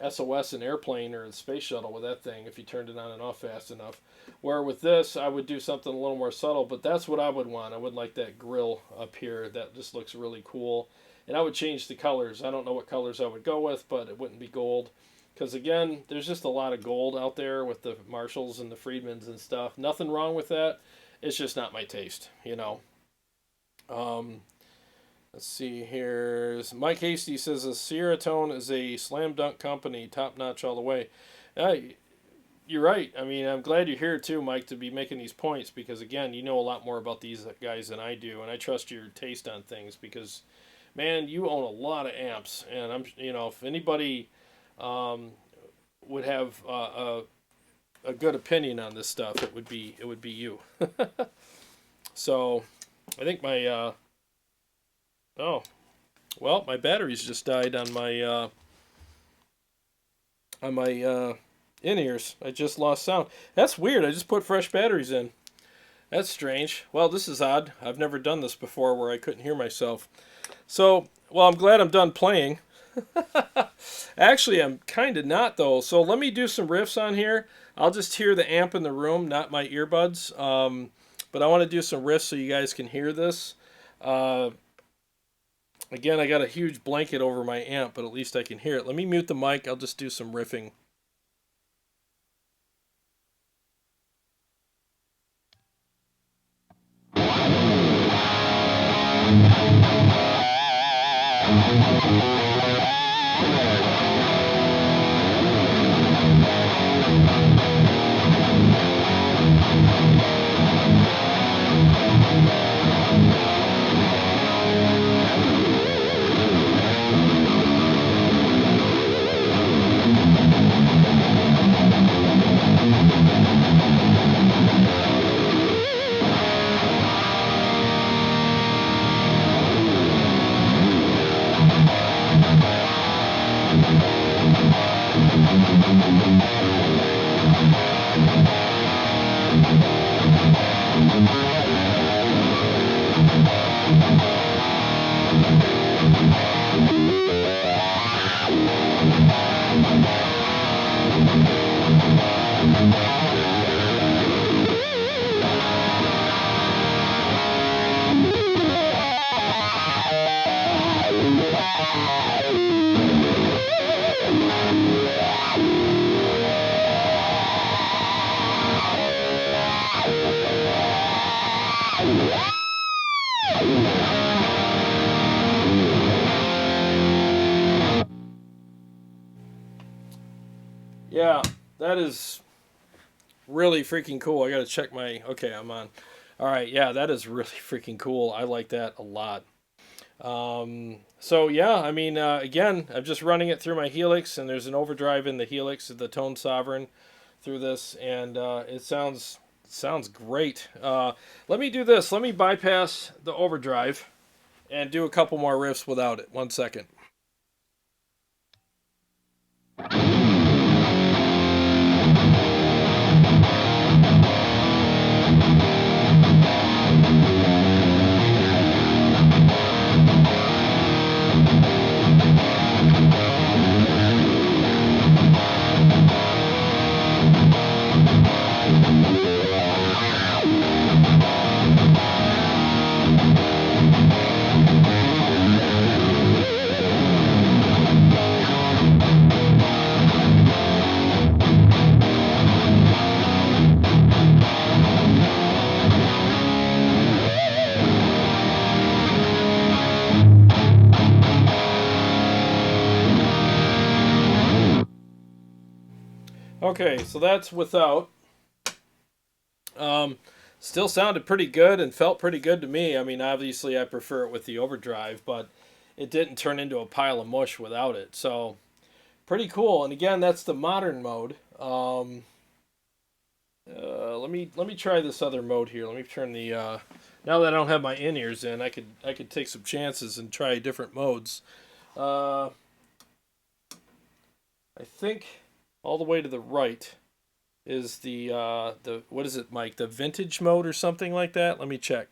B: SOS an airplane or a space shuttle with that thing if you turned it on and off fast enough. Where with this, I would do something a little more subtle, but that's what I would want. I would like that grill up here. That just looks really cool. And I would change the colors. I don't know what colors I would go with, but it wouldn't be gold. Because again, there's just a lot of gold out there with the Marshalls and the Friedmans and stuff. Nothing wrong with that. It's just not my taste, Let's see here. Mike Hasty says, Ceriatone is a slam dunk company, top notch all the way. You're right. I'm glad you're here too, Mike, to be making these points, because again, you know a lot more about these guys than I do, and I trust your taste on things because, man, you own a lot of amps, and if anybody would have a good opinion on this stuff, it would be you. So I think my my batteries just died on my in-ears. I just lost sound. That's weird. I just put fresh batteries in. That's strange. Well, this is odd. I've never done this before where I couldn't hear myself. So, I'm glad I'm done playing. Actually, I'm kind of not, though. So let me do some riffs on here. I'll just hear the amp in the room, not my earbuds. But I want to do some riffs so you guys can hear this. Again, I got a huge blanket over my amp, but at least I can hear it. Let me mute the mic. I'll just do some riffing. Yeah, that is really freaking cool. I gotta check my... Okay, I'm on. Alright, yeah, that is really freaking cool. I like that a lot. So yeah, I mean, again, I'm just running it through my Helix, and there's an overdrive in the Helix, the Tone Sovereign, through this, and it sounds great. Let me do this. Let me bypass the overdrive and do a couple more riffs without it. 1 second. Okay, so that's without. Still sounded pretty good and felt pretty good to me. I mean, obviously I prefer it with the overdrive, but it didn't turn into a pile of mush without it. So, pretty cool. And again, that's the modern mode. Let me try this other mode here. Let me turn the now that I don't have my in-ears in, I could take some chances and try different modes. I think all the way to the right is the what is it, Mike? The vintage mode or something like that? Let me check.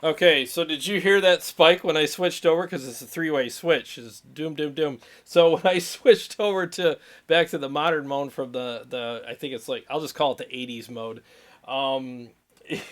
B: Okay, so did you hear that spike when I switched over? Because it's a three-way switch. It's doom, doom, doom. So when I switched over to back to the modern mode from the I think it's like, I'll just call it the 80s mode. Um,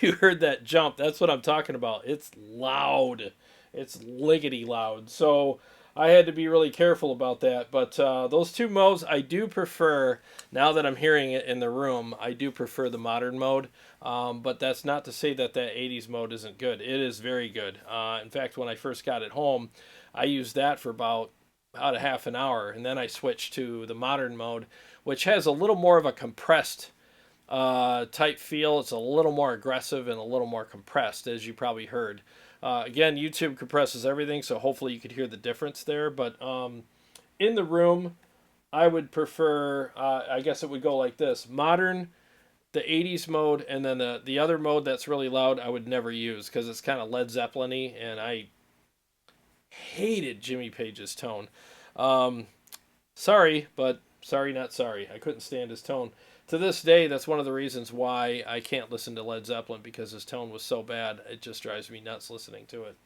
B: you heard that jump. That's what I'm talking about. It's loud. It's liggity loud. So I had to be really careful about that. But those two modes, I do prefer, now that I'm hearing it in the room, I do prefer the modern mode. But that's not to say that that 80s mode isn't good. It is very good. In fact, when I first got it home, I used that for about a half an hour, and then I switched to the modern mode, which has a little more of a compressed type feel. It's a little more aggressive and a little more compressed, as you probably heard. Again, YouTube compresses everything, so hopefully you could hear the difference there. But in the room, I would prefer, I guess it would go like this: modern, the 80s mode, and then the other mode that's really loud I would never use because it's kind of Led Zeppelin-y, and I hated Jimmy Page's tone. Um, Sorry, but sorry, not sorry. I couldn't stand his tone. To this day, that's one of the reasons why I can't listen to Led Zeppelin, because his tone was so bad. It just drives me nuts listening to it.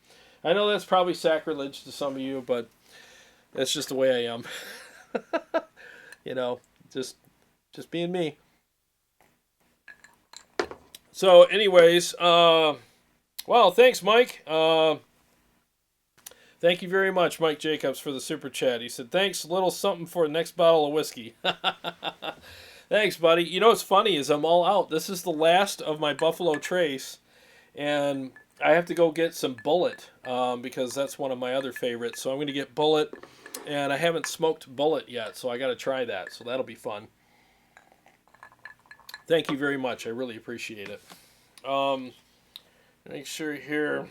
B: I know that's probably sacrilege to some of you, but that's just the way I am. You know, just being me. So, anyways, well, thanks, Mike. Thank you very much, Mike Jacobs, for the super chat. He said, thanks, a little something for the next bottle of whiskey. Thanks, buddy. You know what's funny is I'm all out. This is the last of my Buffalo Trace, and I have to go get some Bullet because that's one of my other favorites. So I'm going to get Bullet, and I haven't smoked Bullet yet, so I got to try that. So that'll be fun. Thank you very much. I really appreciate it. Make sure here.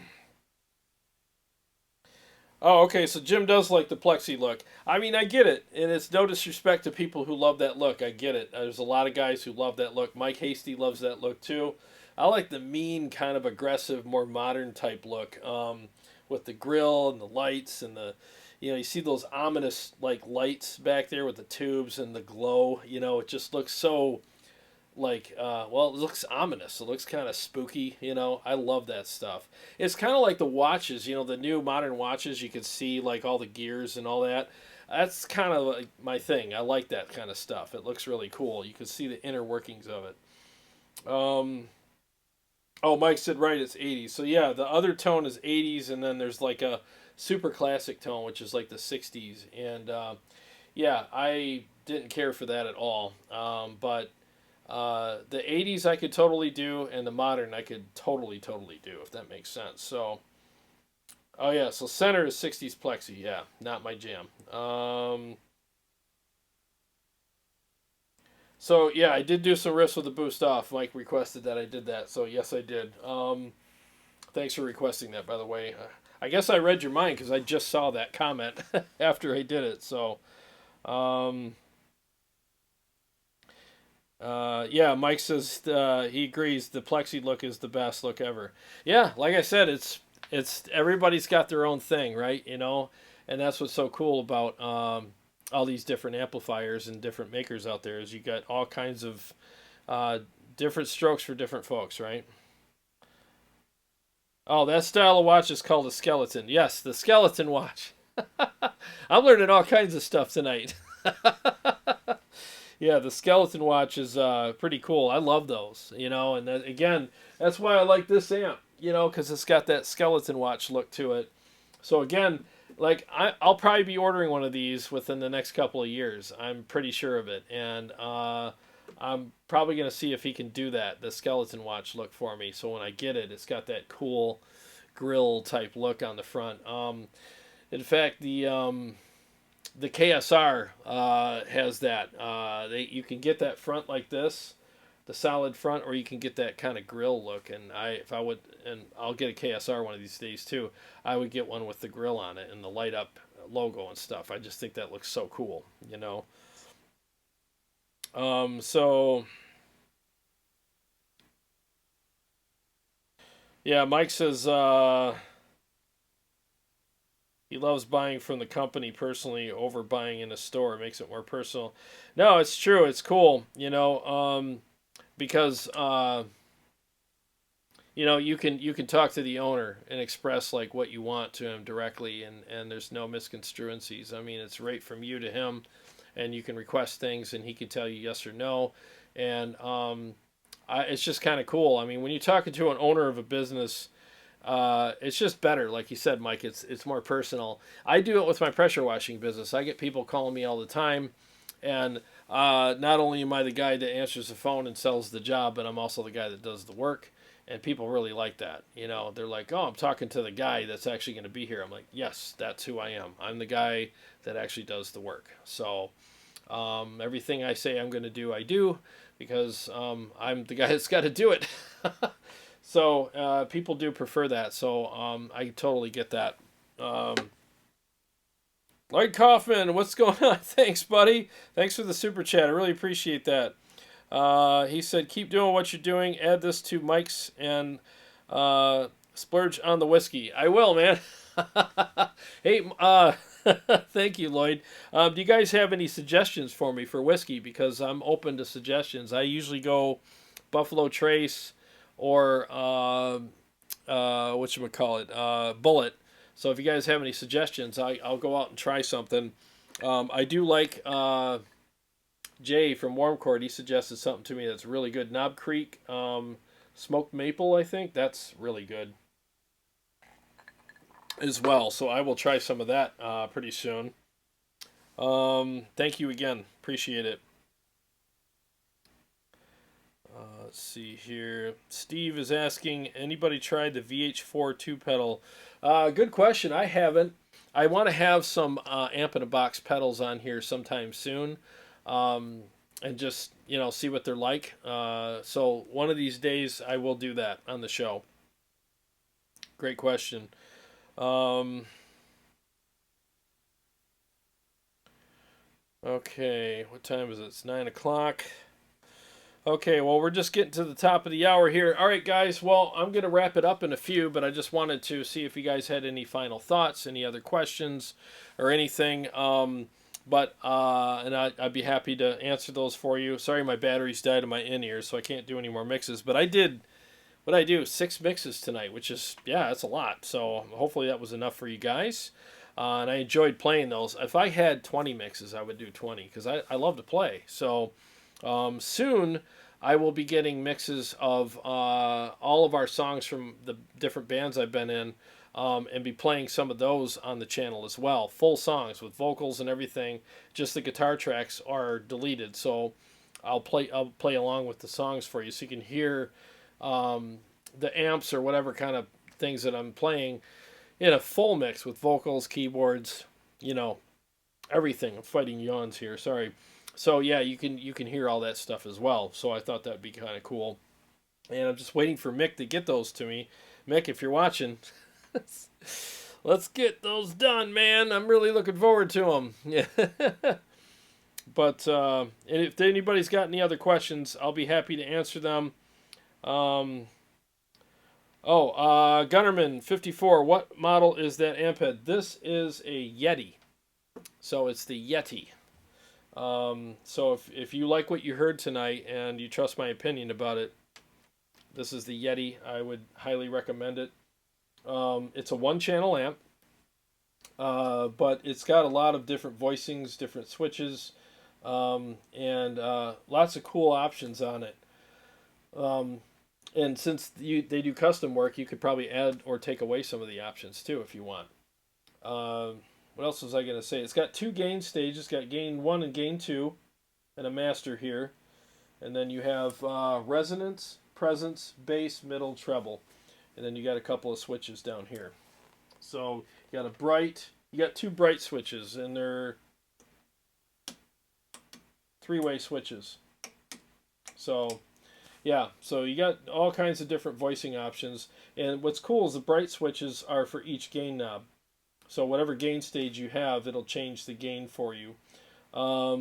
B: Oh, okay, so Jim does like the plexi look. I mean, I get it, and it's no disrespect to people who love that look. I get it. There's a lot of guys who love that look. Mike Hasty loves that look, too. I like the mean, kind of aggressive, more modern type look with the grill and the lights and the, you see those ominous, like, lights back there with the tubes and the glow. It just looks so, like, well, it looks ominous. It looks kind of spooky, I love that stuff. It's kind of like the watches, the new modern watches. You can see, like, all the gears and all that. That's kind of like my thing. I like that kind of stuff. It looks really cool. You can see the inner workings of it. Oh, Mike said right, it's 80s. So, yeah, the other tone is 80s, and then there's, like, a super classic tone, which is, like, the 60s. And, yeah, I didn't care for that at all. But the 80s I could totally do, and the modern I could totally do, if that makes sense. So, oh yeah, so center is 60s plexi. Yeah, not my jam. So yeah, I did do some riffs with the boost off. Mike requested that I did that, so yes, I did. Thanks for requesting that, by the way. I guess I read your mind because I just saw that comment after I did it. So, yeah, Mike says he agrees the plexi look is the best look ever. Yeah, like I said, it's everybody's got their own thing, right? And that's what's so cool about all these different amplifiers and different makers out there is you got all kinds of different strokes for different folks, right? Oh, that style of watch is called a skeleton. Yes, the skeleton watch. I'm learning all kinds of stuff tonight. Yeah, the skeleton watch is pretty cool. I love those, and again, that's why I like this amp, because it's got that skeleton watch look to it. So again, like I'll probably be ordering one of these within the next couple of years. I'm pretty sure of it, and I'm probably going to see if he can do that, the skeleton watch look for me. So when I get it, it's got that cool grill type look on the front. In fact, the KSR has that. You can get that front like this, the solid front, or you can get that kind of grill look. And I'll get a KSR one of these days too. I would get one with the grill on it and the light up logo and stuff. I just think that looks so cool, So yeah, Mike says he loves buying from the company personally over buying in a store. It makes it more personal. No, it's true. It's cool, because you can talk to the owner and express like what you want to him directly, and there's no misconstruencies. I mean, it's right from you to him, and you can request things, and he can tell you yes or no, and it's just kind of cool. I mean, when you're talking to an owner of a business, it's just better. Like you said, Mike, it's more personal. I do it with my pressure washing business. I get people calling me all the time, and not only am I the guy that answers the phone and sells the job, but I'm also the guy that does the work. And people really like that. They're like, oh, I'm talking to the guy that's actually going to be here. I'm like, yes, that's who I am. I'm the guy that actually does the work. So everything I say I'm going to do, I do, because I'm the guy that's got to do it. So people do prefer that. So I totally get that. Lloyd Kaufman, what's going on? Thanks, buddy. Thanks for the super chat. I really appreciate that. He said, keep doing what you're doing. Add this to Mike's and splurge on the whiskey. I will, man. Hey, thank you, Lloyd. Do you guys have any suggestions for me for whiskey? Because I'm open to suggestions. I usually go Buffalo Trace or whatchamacallit, Bullet. So if you guys have any suggestions, I'll go out and try something. I do like Jay from Warm Court. He suggested something to me that's really good. Knob Creek smoked maple, I think. That's really good as well. So I will try some of that pretty soon. Thank you again. Appreciate it. Let's see here. Steve is asking, anybody tried the VH4 2-pedal? Good question. I haven't. I want to have some amp in a box pedals on here sometime soon, and just see what they're like. So one of these days I will do that on the show. Great question. Okay, what time is it? It's 9 o'clock. Okay, well, we're just getting to the top of the hour here. All right, guys, well, I'm going to wrap it up in a few, but I just wanted to see if you guys had any final thoughts, any other questions, or anything. And I'd be happy to answer those for you. Sorry, my batteries died in my in-ears, so I can't do any more mixes. But I did, 6 mixes tonight, which is, that's a lot. So hopefully that was enough for you guys. And I enjoyed playing those. If I had 20 mixes, I would do 20, because I love to play. So soon I will be getting mixes of all of our songs from the different bands I've been in, and be playing some of those on the channel as well. Full songs with vocals and everything. Just the guitar tracks are deleted, so I'll play along with the songs for you, so you can hear the amps or whatever kind of things that I'm playing in a full mix with vocals, keyboards, everything. I'm fighting yawns here. Sorry. So yeah, you can hear all that stuff as well. So I thought that'd be kind of cool. And I'm just waiting for Mick to get those to me. Mick, if you're watching, let's get those done, man. I'm really looking forward to them. Yeah. But if anybody's got any other questions, I'll be happy to answer them. Gunnerman 54. What model is that amp head? This is a Yeti. So it's the Yeti. So if you like what you heard tonight and you trust my opinion about it, this is the Yeti. I would highly recommend it. It's a 1-channel amp, but it's got a lot of different voicings, different switches, and lots of cool options on it. And since they do custom work, you could probably add or take away some of the options too if you want. What else was I going to say? It's got 2 gain stages. It's got gain 1 and gain 2, and a master here. And then you have resonance, presence, bass, middle, treble. And then you got a couple of switches down here. So you got 2 bright switches, and they're 3-way switches. So yeah, so you got all kinds of different voicing options. And what's cool is the bright switches are for each gain knob. So whatever gain stage you have, it'll change the gain for you. Let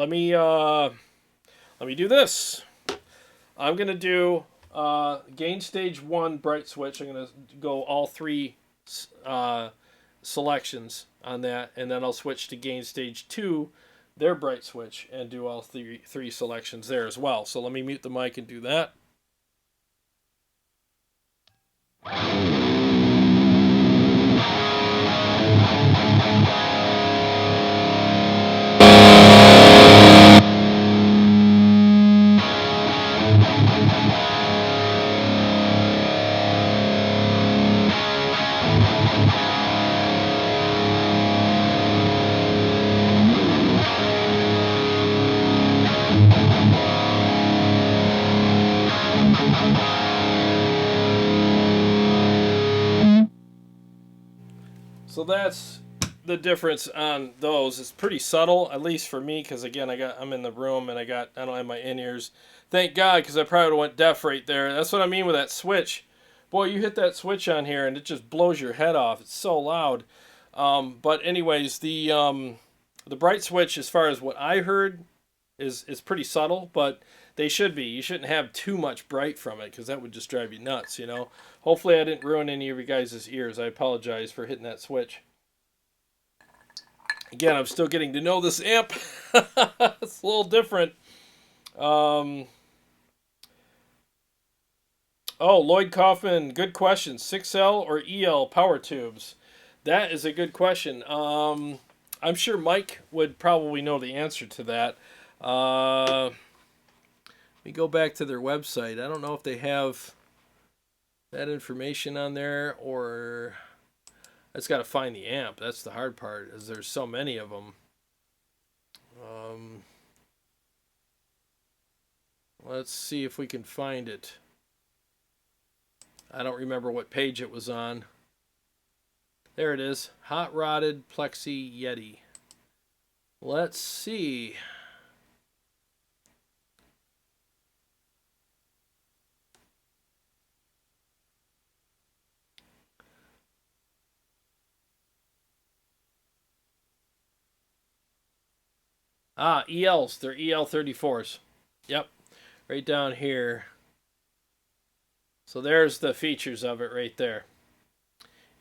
B: me do this. I'm gonna do gain stage 1 bright switch. I'm gonna go all 3 selections on that, and then I'll switch to gain stage 2, their bright switch, and do all three selections there as well. So let me mute the mic and do that. So that's the difference on those. It's pretty subtle, at least for me, because again, I'm in the room and I don't have my in-ears. Thank God, because I probably would have went deaf right there. That's what I mean with that switch. Boy, you hit that switch on here and it just blows your head off. It's so loud. But anyways, the bright switch, as far as what I heard, is pretty subtle, but they should be. You shouldn't have too much bright from it because that would just drive you nuts, you know. Hopefully I didn't ruin any of you guys' ears. I apologize for hitting that switch. Again, I'm still getting to know this amp. It's a little different. Oh, Lloyd Kaufman, good question. 6L or EL power tubes? That is a good question. I'm sure Mike would probably know the answer to that. Let me go back to their website. I don't know if they have that information on there, or I just got to find the amp. That's the hard part, is there's so many of them. Let's see if we can find it. I don't remember what page it was on. There it is. Hot Rodded Plexi Yeti. Let's see. ELs. They're EL34s. Yep. Right down here. So there's the features of it right there.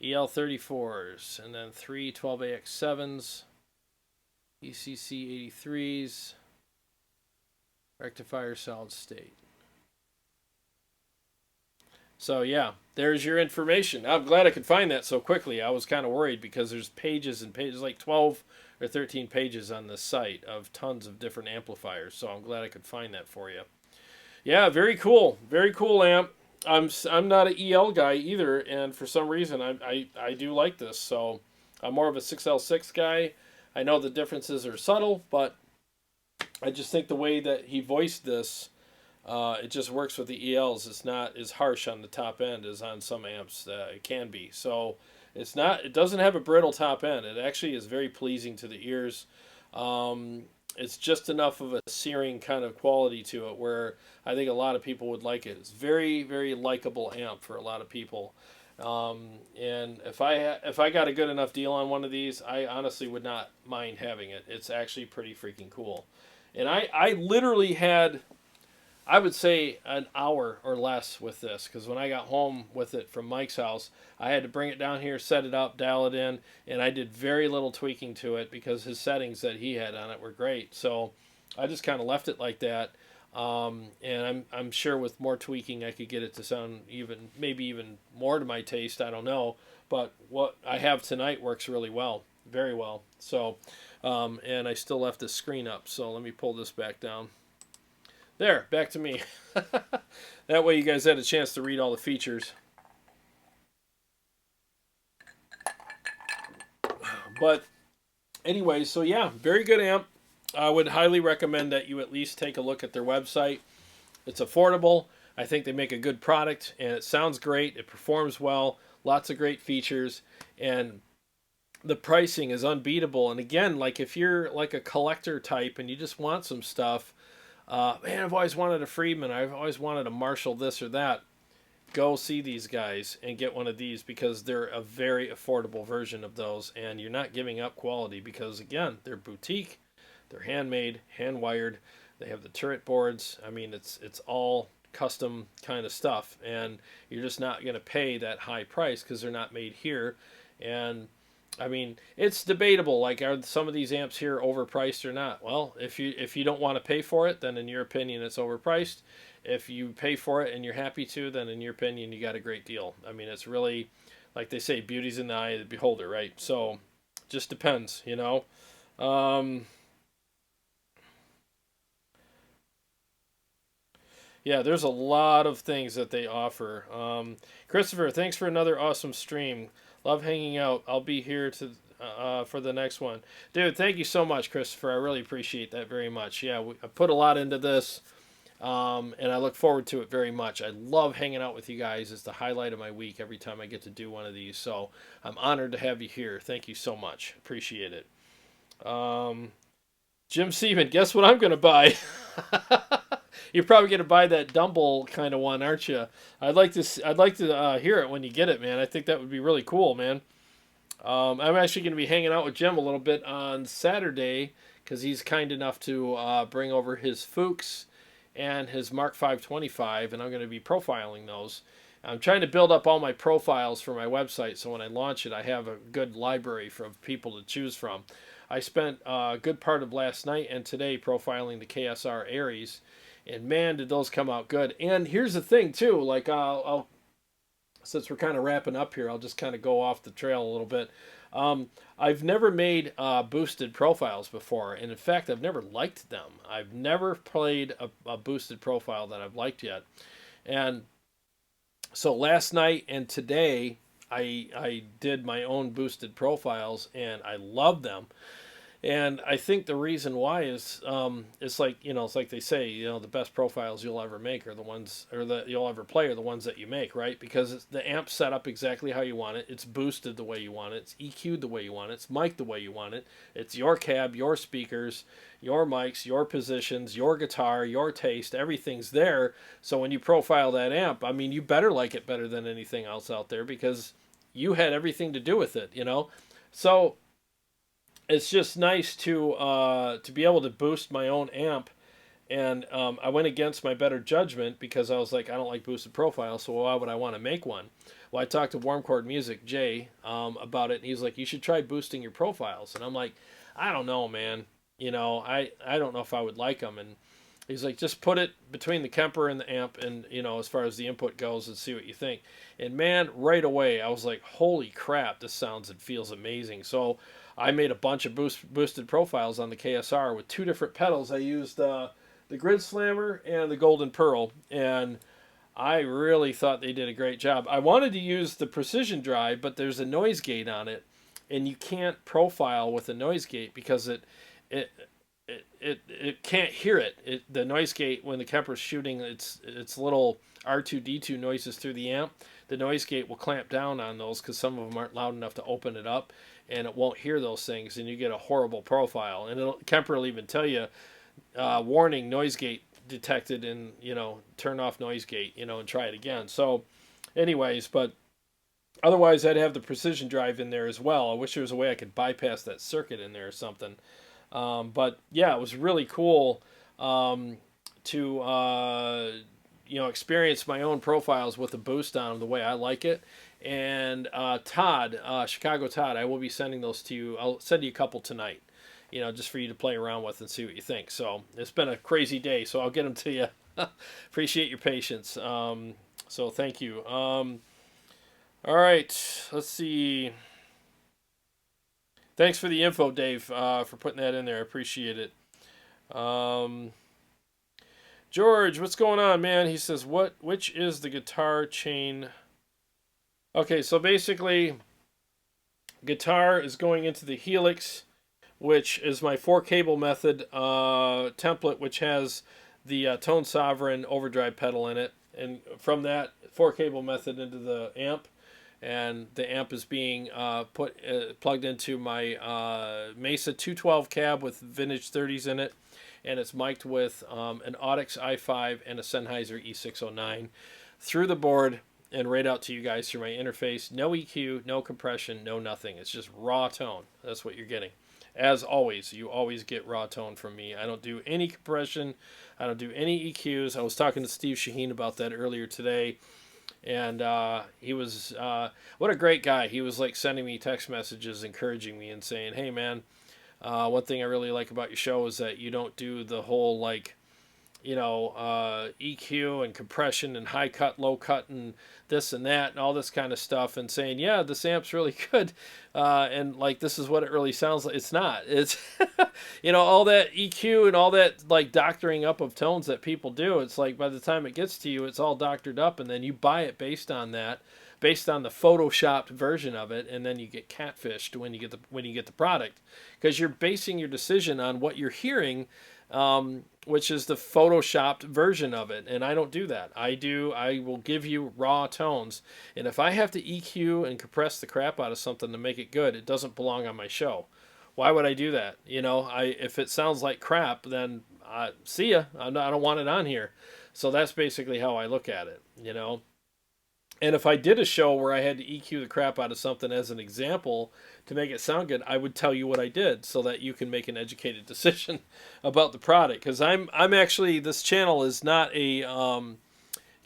B: EL34s. And then 3 12AX7s. ECC 83s. Rectifier solid state. So yeah, there's your information. I'm glad I could find that so quickly. I was kind of worried because there's pages and pages, like 12 or 13 pages on this site of tons of different amplifiers. So I'm glad I could find that for you. Yeah, very cool. Very cool amp. I'm not an EL guy either, and for some reason I do like this. So I'm more of a 6L6 guy. I know the differences are subtle, but I just think the way that he voiced this, it just works with the ELs. It's not as harsh on the top end as on some amps it can be. So it's not. It doesn't have a brittle top end. It actually is very pleasing to the ears. It's just enough of a searing kind of quality to it where I think a lot of people would like it. It's very, very likable amp for a lot of people. And if I got a good enough deal on one of these, I honestly would not mind having it. It's actually pretty freaking cool. And I literally had, I would say, an hour or less with this, because when I got home with it from Mike's house, I had to bring it down here, set it up, dial it in, and I did very little tweaking to it because his settings that he had on it were great. So I just kind of left it like that. And I'm sure with more tweaking I could get it to sound maybe even more to my taste. I don't know, but what I have tonight works really well, very well. So, and I still left the screen up. So let me pull this back down. There, back to me. That way you guys had a chance to read all the features. But anyway, so yeah, very good amp. I would highly recommend that you at least take a look at their website. It's affordable. I think they make a good product, and it sounds great. It performs well. Lots of great features, and the pricing is unbeatable. And again, like if you're like a collector type and you just want some stuff, man, I've always wanted a Friedman. I've always wanted a Marshall this or that. Go see these guys and get one of these because they're a very affordable version of those, and you're not giving up quality because, again, they're boutique, they're handmade, hand-wired, they have the turret boards. I mean, it's all custom kind of stuff, and you're just not going to pay that high price because they're not made here. And I mean, it's debatable. Like, are some of these amps here overpriced or not? Well, if you don't want to pay for it, then in your opinion, it's overpriced. If you pay for it and you're happy to, then in your opinion, you got a great deal. I mean, it's really, like they say, beauty's in the eye of the beholder, right? So, just depends, you know. Yeah, there's a lot of things that they offer. Christopher, thanks for another awesome stream. Love hanging out. I'll be here for the next one. Dude, thank you so much, Christopher. I really appreciate that very much. Yeah, I put a lot into this. And I look forward to it very much. I love hanging out with you guys. It's the highlight of my week every time I get to do one of these. So I'm honored to have you here. Thank you so much. Appreciate it. Jim Seaman, guess what I'm going to buy? You're probably going to buy that Dumble kind of one, aren't you? I'd like to hear it when you get it, man. I think that would be really cool, man. I'm actually going to be hanging out with Jim a little bit on Saturday because he's kind enough to bring over his Fuchs and his Mark 525, and I'm going to be profiling those. I'm trying to build up all my profiles for my website so when I launch it, I have a good library for people to choose from. I spent a good part of last night and today profiling the KSR Aries, and man, did those come out good. And here's the thing, too, like I'll since we're kind of wrapping up here, I'll just kind of go off the trail a little bit. I've never made boosted profiles before, and in fact, I've never liked them. I've never played a boosted profile that I've liked yet. And so last night and today, I did my own boosted profiles, and I love them. And I think the reason why is it's like it's like they say the best profiles you'll ever make are the ones or that you'll ever play are the ones that you make, right? Because the amp's set up exactly how you want it. It's boosted the way you want it. It's EQ'd the way you want it. It's mic'd the way you want it. It's your cab, your speakers, your mics, your positions, your guitar, your taste. Everything's there. So when you profile that amp, I mean, you better like it better than anything else out there because you had everything to do with it. So it's just nice to be able to boost my own amp, and I went against my better judgment because I was like, I don't like boosted profiles, so why would I want to make one? Well, I talked to Warm Chord Music Jay about it, and he's like, you should try boosting your profiles, and I'm like, I don't know, man. I don't know if I would like them, and he's like, just put it between the Kemper and the amp, and as far as the input goes, and see what you think. And man, right away, I was like, holy crap, this sounds and feels amazing. So I made a bunch of boosted profiles on the KSR with two different pedals. I used the Grid Slammer and the Golden Pearl, and I really thought they did a great job. I wanted to use the Precision Drive, but there's a noise gate on it, and you can't profile with a noise gate because it can't hear it. The noise gate, when the Kemper's shooting its little R2D2 noises through the amp, the noise gate will clamp down on those because some of them aren't loud enough to open it up, and it won't hear those things, and you get a horrible profile. And Kemper will even tell you, warning, noise gate detected, and turn off noise gate, and try it again. So, anyways, but otherwise, I'd have the Precision Drive in there as well. I wish there was a way I could bypass that circuit in there or something. But yeah, it was really cool to experience my own profiles with a boost on them the way I like it. And Todd, Chicago Todd, I will be sending those to you. I'll send you a couple tonight, just for you to play around with and see what you think. So it's been a crazy day, so I'll get them to you. Appreciate your patience. So thank you. All right, let's see. Thanks for the info, Dave, for putting that in there. I appreciate it. George, what's going on, man? He says, which is the guitar chain? Okay, so basically, guitar is going into the Helix, which is my 4-cable method template, which has the Tone Sovereign overdrive pedal in it. And from that 4-cable method into the amp, and the amp is being plugged into my Mesa 212 cab with vintage 30s in it, and it's mic'd with an Audix i5 and a Sennheiser E609 through the board and right out to you guys through my interface. No EQ, no compression, no nothing. It's just raw tone. That's what you're getting. As always, you always get raw tone from me. I don't do any compression. I don't do any EQs. I was talking to Steve Shaheen about that earlier today. And he was, what a great guy. He was like sending me text messages encouraging me and saying, hey man, one thing I really like about your show is that you don't do the whole EQ and compression and high cut, low cut and this and that and all this kind of stuff, and saying, yeah, this amp's really good. And like, this is what it really sounds like. It's not. It's, all that EQ and all that like doctoring up of tones that people do. It's like by the time it gets to you, it's all doctored up, and then you buy it based on that, based on the photoshopped version of it, and then you get catfished when you get the product, because you're basing your decision on what you're hearing, which is the photoshopped version of it. And I don't do that. I will give you raw tones. And if I have to EQ and compress the crap out of something to make it good, it doesn't belong on my show. Why would I do that? If it sounds like crap, then see ya. I don't want it on here. So that's basically how I look at it, And if I did a show where I had to EQ the crap out of something as an example to make it sound good, I would tell you what I did so that you can make an educated decision about the product. Because I'm actually, this channel is not a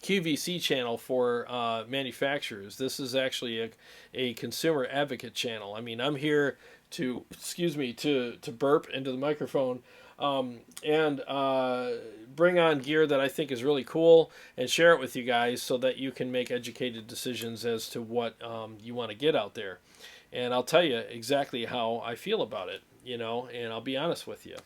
B: QVC channel for manufacturers. This is actually a consumer advocate channel. I mean, I'm here to, to burp into the microphone and bring on gear that I think is really cool and share it with you guys so that you can make educated decisions as to what you want to get out there. And I'll tell you exactly how I feel about it, and I'll be honest with you.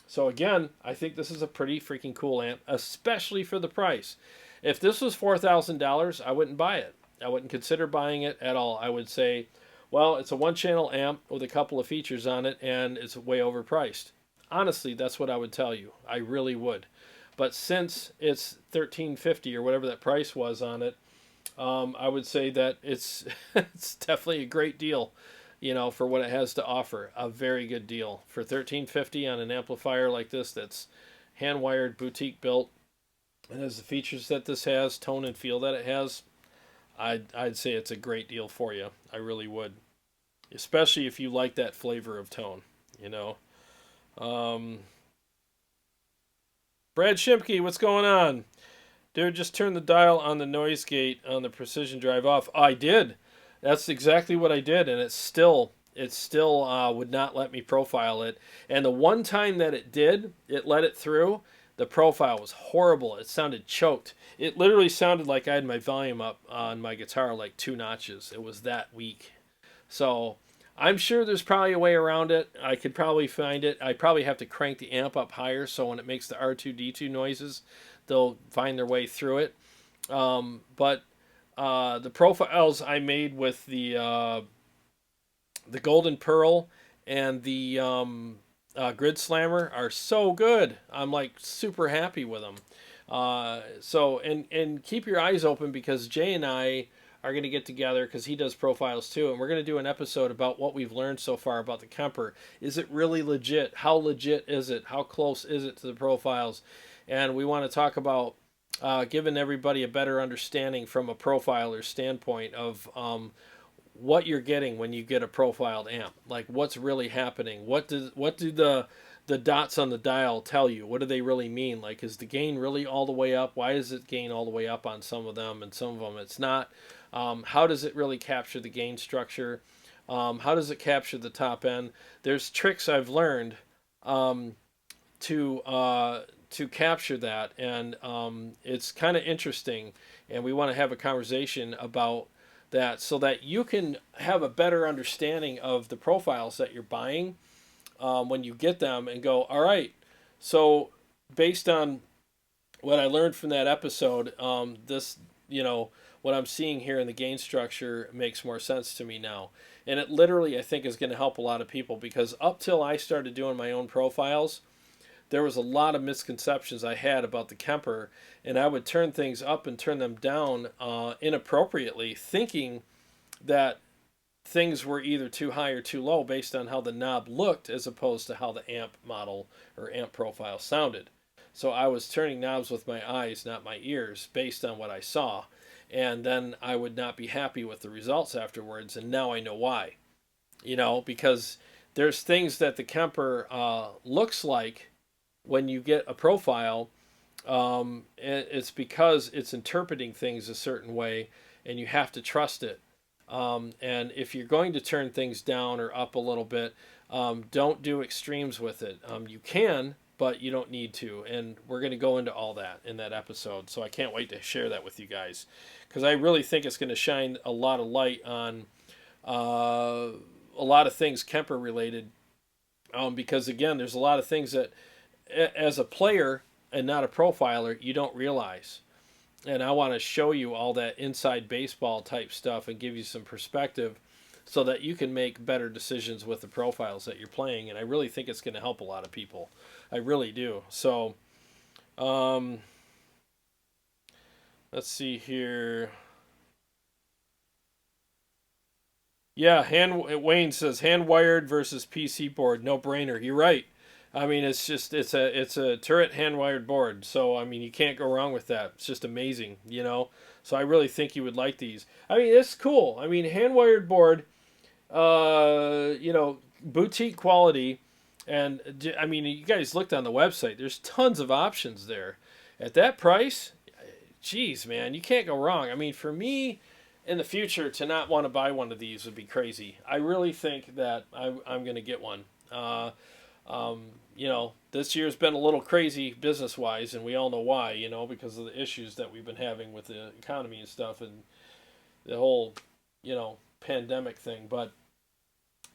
B: So again, I think this is a pretty freaking cool amp, especially for the price. If this was $4,000, I wouldn't buy it. I wouldn't consider buying it at all. I would say, well, it's a one-channel amp with a couple of features on it, and it's way overpriced. Honestly, that's what I would tell you. I really would. But since it's $1,350 or whatever that price was on it, I would say that it's it's definitely a great deal, for what it has to offer. A very good deal for $1,350 on an amplifier like this that's hand-wired, boutique built, and has the features that this has, tone and feel that it has. I'd say it's a great deal for you. I really would, especially if you like that flavor of tone. Brad Shimke, what's going on? Dude, just turn the dial on the noise gate on the precision drive off. Oh, I did. That's exactly what I did, and it still would not let me profile it. And the one time that it did, it let it through. The profile was horrible. It sounded choked. It literally sounded like I had my volume up on my guitar like 2 notches. It was that weak. So I'm sure there's probably a way around it. I could probably find it. I probably have to crank the amp up higher so when it makes the R2-D2 noises, they'll find their way through it. But the profiles I made with the Golden Pearl and the Grid Slammer are so good. I'm like super happy with them. And keep your eyes open because Jay and I are going to get together because he does profiles too, and we're going to do an episode about what we've learned so far about the Kemper. Is it really legit? How legit is it? How close is it to the profiles? And we want to talk about giving everybody a better understanding from a profiler standpoint of what you're getting when you get a profiled amp. Like what's really happening? What do the dots on the dial tell you? What do they really mean? Like, is the gain really all the way up? Why is it gain all the way up on some of them and some of them it's not? How does it really capture the gain structure? How does it capture the top end? There's tricks I've learned to capture that, and it's kind of interesting, and we want to have a conversation about that so that you can have a better understanding of the profiles that you're buying when you get them and go, all right, so based on what I learned from that episode, this, what I'm seeing here in the gain structure makes more sense to me now. And it literally, I think, is going to help a lot of people because up till I started doing my own profiles, there was a lot of misconceptions I had about the Kemper, and I would turn things up and turn them down inappropriately, thinking that things were either too high or too low based on how the knob looked as opposed to how the amp model or amp profile sounded. So I was turning knobs with my eyes, not my ears, based on what I saw. And then I would not be happy with the results afterwards, and now I know why. Because there's things that the Kemper looks like when you get a profile. It's because it's interpreting things a certain way, and you have to trust it. And if you're going to turn things down or up a little bit, don't do extremes with it. You can, but you don't need to. And we're going to go into all that in that episode. So I can't wait to share that with you guys because I really think it's going to shine a lot of light on a lot of things Kemper related. Because again, there's a lot of things that as a player and not a profiler, you don't realize. And I want to show you all that inside baseball type stuff and give you some perspective so that you can make better decisions with the profiles that you're playing. And I really think it's going to help a lot of people. I really do. So, let's see here. Yeah, Wayne says hand-wired versus PC board, no brainer. You're right. I mean, it's a turret hand-wired board, so I mean you can't go wrong with that. It's just amazing, So I really think you would like these. I mean, it's cool. I mean, hand-wired board, you know, boutique quality. And, I mean, you guys looked on the website. There's tons of options there. At that price, geez, man, you can't go wrong. I mean, for me, in the future, to not want to buy one of these would be crazy. I really think that I'm going to get one. You know, this year's been a little crazy business-wise, and we all know why, you know, because of the issues that we've been having with the economy and stuff and the whole, you know, pandemic thing. But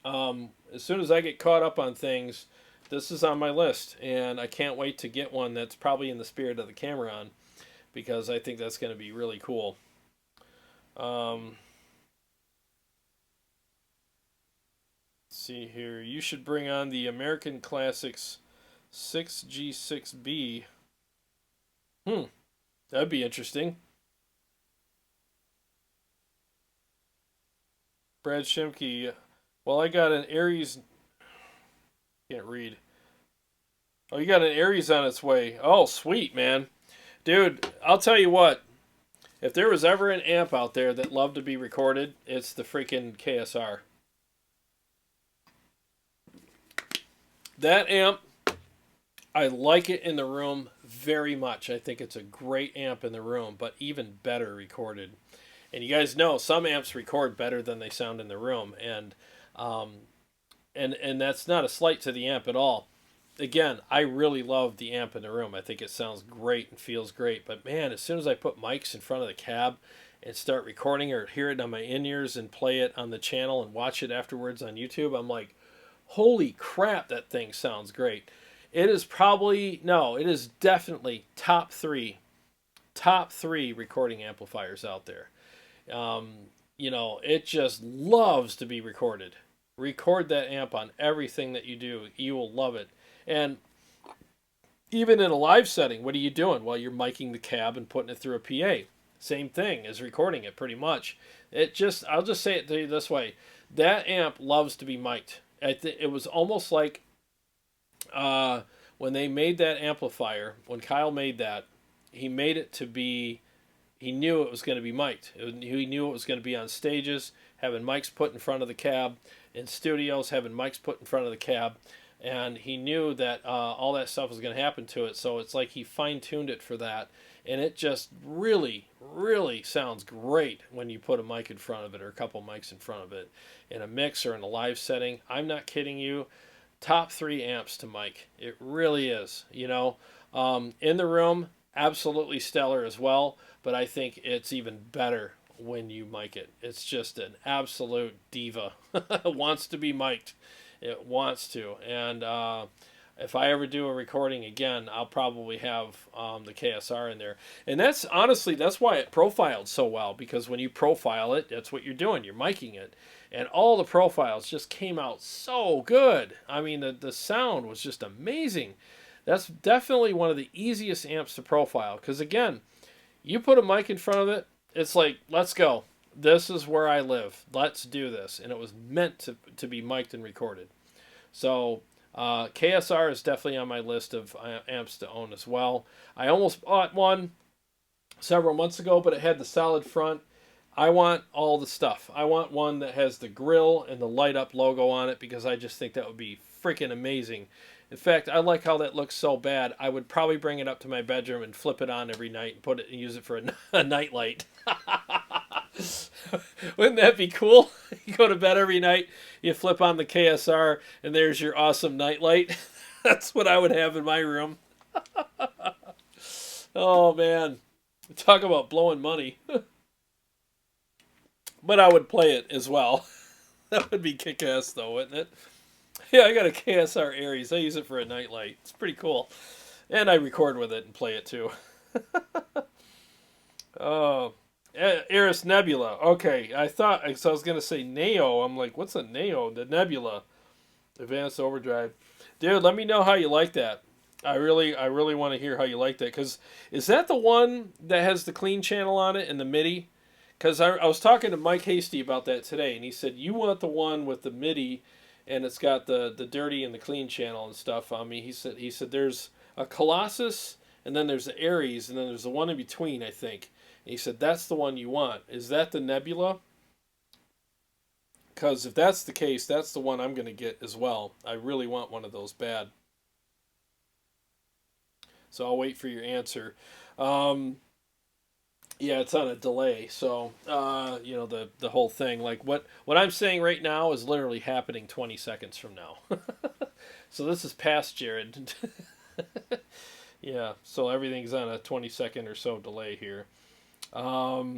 B: as soon as I get caught up on things, this is on my list, and I can't wait to get one that's probably in the spirit of the Cameron, because I think that's going to be really cool. See here. You should bring on the American Classics 6G6B. That'd be interesting. Brad Shimke. Well, I got an Aries. Can't read. Oh, you got an Aries on its way. Oh, sweet, man. Dude, I'll tell you what. If there was ever an amp out there that loved to be recorded, it's the freaking KSR. That amp, I like it in the room very much. I think it's a great amp in the room, but even better recorded. And you guys know some amps record better than they sound in the room, and that's not a slight to the amp at all. Again, I really love the amp in the room. I think it sounds great and feels great. But man, as soon as I put mics in front of the cab and start recording or hear it on my in-ears and play it on the channel and watch it afterwards on YouTube, I'm like, holy crap, that thing sounds great. It is probably, no, it is definitely top three recording amplifiers out there. You know, it just loves to be recorded. Record that amp on everything that you do. You will love it. And even in a live setting, what are you doing? Well, you're miking the cab and putting it through a PA. Same thing as recording it, pretty much. I'll just say it to you this way. That amp loves to be mic'd. It was almost like when they made that amplifier, when Kyle made that, he made it to be, he knew it was going to be mic'd. He knew it was going to be on stages, having mics put in front of the cab, in studios, having mics put in front of the cab. And he knew that all that stuff was going to happen to it. So it's like he fine-tuned it for that. And it just really, really sounds great when you put a mic in front of it or a couple mics in front of it. In a mix or in a live setting. I'm not kidding you. Top 3 amps to mic. It really is. You know, in the room, absolutely stellar as well. But I think it's even better when you mic it. It's just an absolute diva. It wants to be mic'd. It wants to. And if I ever do a recording again, I'll probably have the KSR in there. And that's honestly, that's why it profiled so well, because when you profile it, that's what you're doing. You're miking it. And all the profiles just came out so good. I mean, the sound was just amazing. That's definitely one of the easiest amps to profile. Because again, you put a mic in front of it, it's like, let's go. This is where I live. Let's do this. And it was meant to be mic'd and recorded. So KSR is definitely on my list of amps to own as well. I almost bought one several months ago, but it had the solid front. I want all the stuff. I want one that has the grill and the light up logo on it, because I just think that would be freaking amazing. In fact, I like how that looks so bad. I would probably bring it up to my bedroom and flip it on every night and put it and use it for a night light. Wouldn't that be cool? You go to bed every night, you flip on the KSR, and there's your awesome night light. That's what I would have in my room. Oh, man. Talk about blowing money. But I would play it as well. That would be kick-ass, though, wouldn't it? Yeah, I got a KSR Aries. I use it for a night light. It's pretty cool. And I record with it and play it, too. Oh, Eris Nebula. Okay, I was going to say Neo. I'm like, what's a Neo? The Nebula. Advanced Overdrive. Dude, let me know how you like that. I really want to hear how you like that. Because is that the one that has the clean channel on it and the MIDI? Because I was talking to Mike Hasty about that today, and he said, you want the one with the MIDI, and it's got the dirty and the clean channel and stuff. I mean, he said there's a Colossus, and then there's the Aries, and then there's the one in between, I think. And he said, that's the one you want. Is that the Nebula? Because if that's the case, that's the one I'm going to get as well. I really want one of those bad. So I'll wait for your answer. Yeah, it's on a delay. So, the whole thing, like what I'm saying right now is literally happening 20 seconds from now. So this is past Jared. Yeah, so everything's on a 20-second or so delay here. Yeah,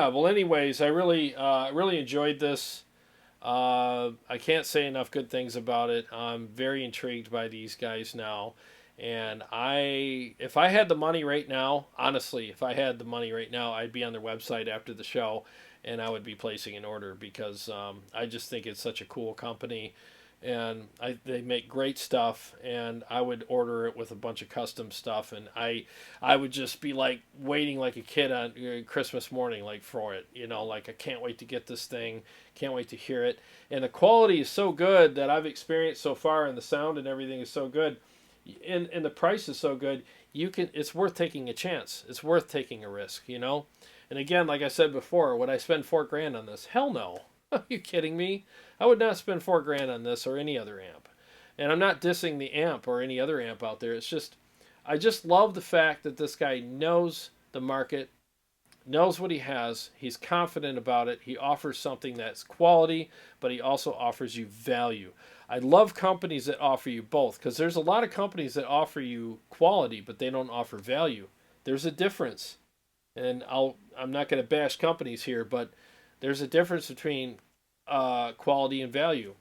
B: well, anyways, I really enjoyed this. I can't say enough good things about it. I'm very intrigued by these guys now. And if I had the money right now, honestly, if I had the money right now, I'd be on their website after the show and I would be placing an order because I just think it's such a cool company. And they make great stuff, and I would order it with a bunch of custom stuff, and I would just be like waiting like a kid on Christmas morning, like for it, like I can't wait to get this thing, can't wait to hear it, and the quality is so good that I've experienced so far, and the sound and everything is so good, and the price is so good, it's worth taking a chance, it's worth taking a risk, and again, like I said before, would I spend $4,000 on this? Hell no. Are you kidding me? I would not spend $4,000 on this or any other amp. And I'm not dissing the amp or any other amp out there. It's just, I just love the fact that this guy knows the market, knows what he has. He's confident about it. He offers something that's quality, but he also offers you value. I love companies that offer you both because there's a lot of companies that offer you quality, but they don't offer value. There's a difference. And I'm not going to bash companies here, but there's a difference between quality and value,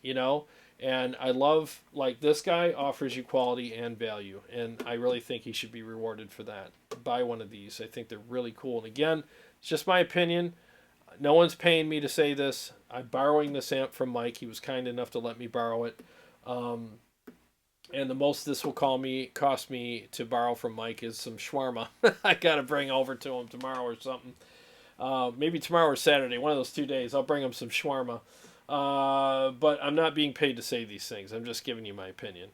B: and I love, like, this guy offers you quality and value, and I really think he should be rewarded for that. Buy one of these. I think they're really cool. And again, it's just my opinion. No one's paying me to say this. I'm borrowing this amp from Mike. He was kind enough to let me borrow it. And the most this will cost me to borrow from Mike is some shawarma. I got to bring over to him tomorrow or something. Maybe tomorrow or Saturday, one of those 2 days, I'll bring him some shawarma. But I'm not being paid to say these things. I'm just giving you my opinion,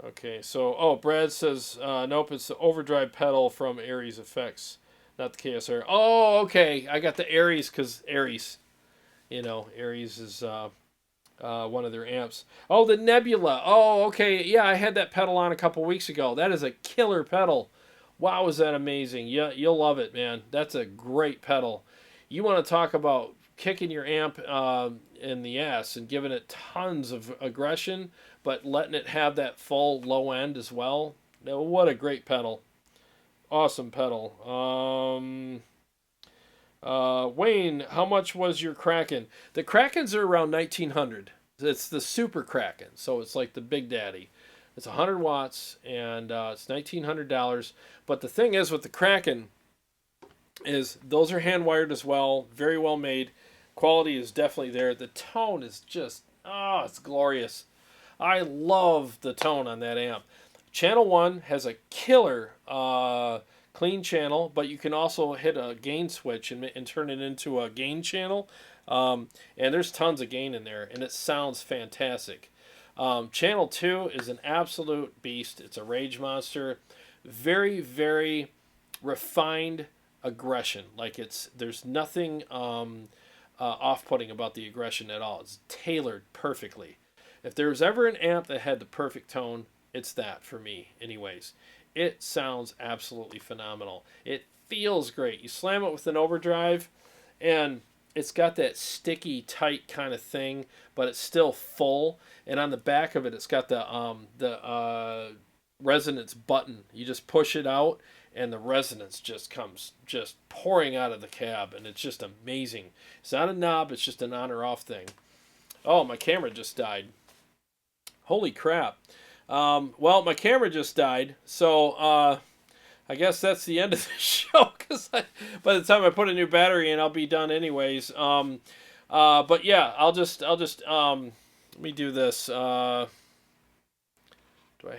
B: Okay, so, Brad says, nope, it's the overdrive pedal from Aries Effects, not the KSR. Oh, okay, I got the Aries because Aries. Aries is one of their amps. Oh, the Nebula. Oh, okay. Yeah, I had that pedal on a couple weeks ago. That is a killer pedal. Wow, is that amazing. Yeah, you'll love it, man. That's a great pedal. You want to talk about kicking your amp in the ass and giving it tons of aggression, but letting it have that full low end as well. Now, what a great pedal. Awesome pedal. Wayne, how much was your Kraken? The Krakens are around 1900. It's the Super Kraken, so it's like the Big Daddy. It's 100 watts, and it's $1,900. But the thing is with the Kraken is those are hand-wired as well, very well made. Quality is definitely there. The tone is just, it's glorious. I love the tone on that amp. Channel 1 has a killer clean channel, but you can also hit a gain switch and turn it into a gain channel. And there's tons of gain in there, and it sounds fantastic. Channel 2 is an absolute beast. It's a rage monster. Very, very refined aggression. Like there's nothing off-putting about the aggression at all. It's tailored perfectly. If there was ever an amp that had the perfect tone, it's that for me anyways. It sounds absolutely phenomenal. It feels great. You slam it with an overdrive and it's got that sticky tight kind of thing, but it's still full, and on the back of it it's got the resonance button. You just push it out and the resonance just comes just pouring out of the cab, and it's just amazing. It's not a knob, it's just an on or off thing. Oh, my camera just died. Holy crap. Well, my camera just died, so I guess that's the end of the show, because by the time I put a new battery in, I'll be done anyways. But yeah, I'll just let me do this. Do I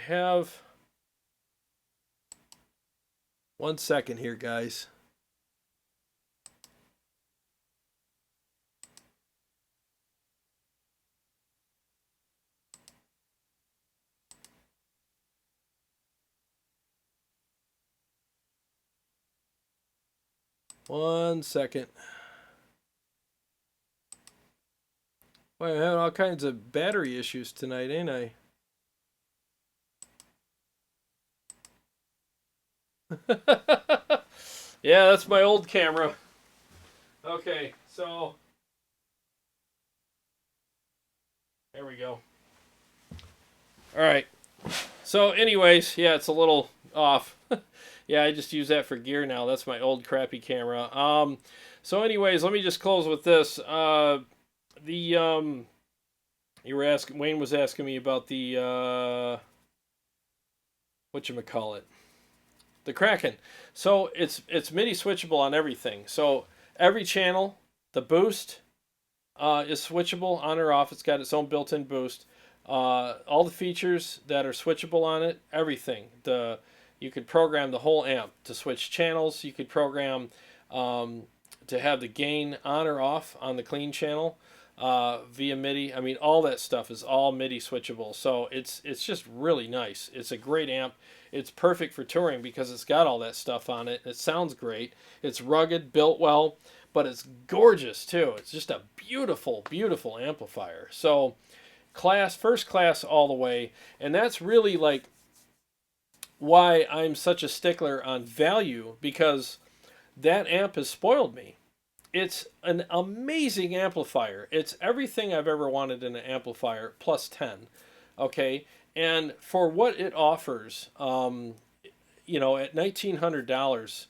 B: have 1 second here, guys? 1 second. Boy, I'm having all kinds of battery issues tonight, ain't I? Yeah, that's my old camera. Okay, so there we go. All right. So anyways, yeah, it's a little off. Yeah, I just use that for gear now. That's my old crappy camera. So anyways, let me just close with this. You were asking, Wayne was asking me about the whatchamacallit? The Kraken. So it's MIDI switchable on everything. So every channel, the boost is switchable on or off. It's got its own built-in boost. All the features that are switchable on it, everything. You could program the whole amp to switch channels. You could program to have the gain on or off on the clean channel via MIDI. I mean, all that stuff is all MIDI switchable. So it's just really nice. It's a great amp. It's perfect for touring because it's got all that stuff on it. It sounds great. It's rugged, built well, but it's gorgeous too. It's just a beautiful, beautiful amplifier. So first class all the way. And that's really like why I'm such a stickler on value, because that amp has spoiled me. It's an amazing amplifier. It's everything I've ever wanted in an amplifier plus 10. Okay, and for what it offers, you know, at $1,900,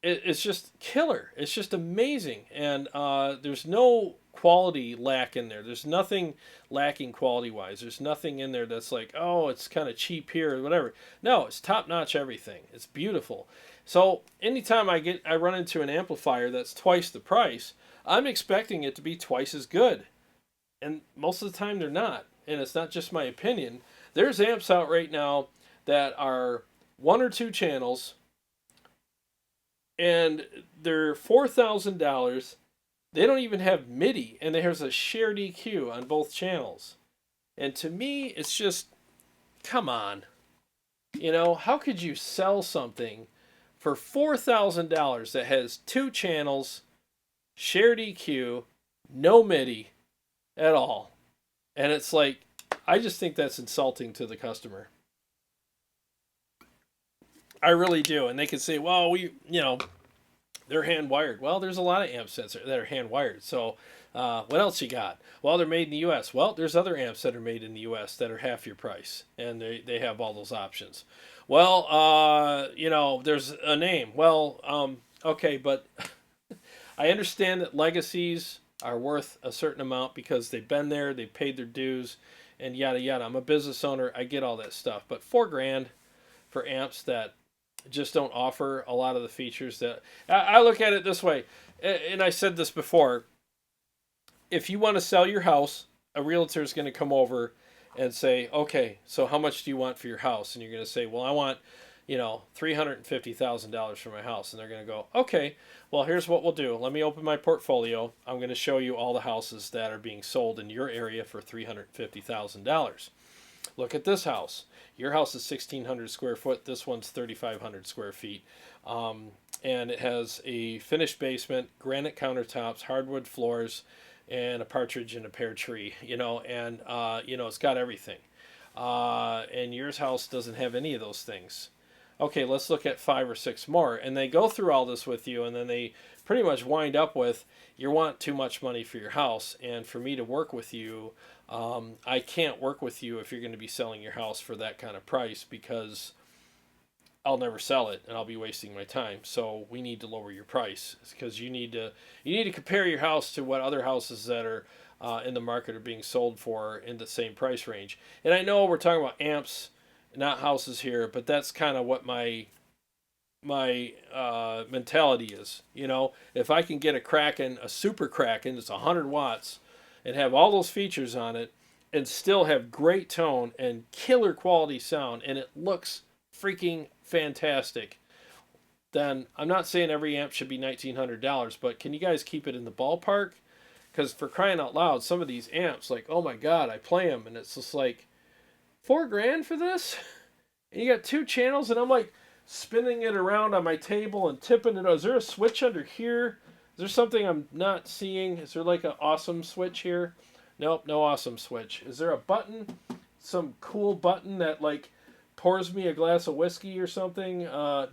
B: it's just killer. It's just amazing, and there's no quality lack in there. There's nothing lacking quality-wise. There's nothing in there that's like, oh, it's kind of cheap here or whatever. No, it's top-notch everything. It's beautiful. So anytime I run into an amplifier that's twice the price, I'm expecting it to be twice as good. And most of the time they're not. And it's not just my opinion. There's amps out right now that are 1 or 2 channels, and they're $4,000. They don't even have MIDI, and there's a shared EQ on both channels. And to me, it's just, come on. You know, how could you sell something for $4,000 that has 2 channels, shared EQ, no MIDI at all? And it's like, I just think that's insulting to the customer. I really do. And they can say, well, they're hand wired. Well, there's a lot of amps that are hand wired. So what else you got? Well, they're made in the U.S. Well, there's other amps that are made in the U.S. that are half your price, and they have all those options. Well, there's a name. Well, okay, but I understand that legacies are worth a certain amount because they've been there, they've paid their dues, and yada yada. I'm a business owner. I get all that stuff, but $4,000 for amps that just don't offer a lot of the features that I look at it this way, and I said this before. If you want to sell your house, a realtor is going to come over and say, okay, so how much do you want for your house? And you're going to say, well, I want, $350,000 for my house. And they're going to go, okay, well, here's what we'll do. Let me open my portfolio. I'm going to show you all the houses that are being sold in your area for $350,000. Look at this house. Your house is 1,600 square foot. This one's 3,500 square feet. And it has a finished basement, granite countertops, hardwood floors, and a partridge in a pear tree, and it's got everything. And your house doesn't have any of those things. Okay, let's look at 5 or 6 more. And they go through all this with you, and then they pretty much wind up with, you want too much money for your house, and for me to work with you, I can't work with you if you're going to be selling your house for that kind of price, because I'll never sell it and I'll be wasting my time. So we need to lower your price, because you need to compare your house to what other houses that are in the market are being sold for in the same price range. And I know we're talking about amps, not houses here, but that's kind of what my mentality is. If I can get a super Kraken that's 100 watts and have all those features on it and still have great tone and killer quality sound, and it looks freaking fantastic, then I'm not saying every amp should be $1,900, but can you guys keep it in the ballpark? Because for crying out loud, some of these amps, like, oh my god, I play them and it's just like, $4,000 for this? And you got 2 channels, and I'm like, spinning it around on my table and tipping it. Is there a switch under here? Is there something I'm not seeing? Is there like an awesome switch here? Nope, no awesome switch. Is there a button? Some cool button that like pours me a glass of whiskey or something?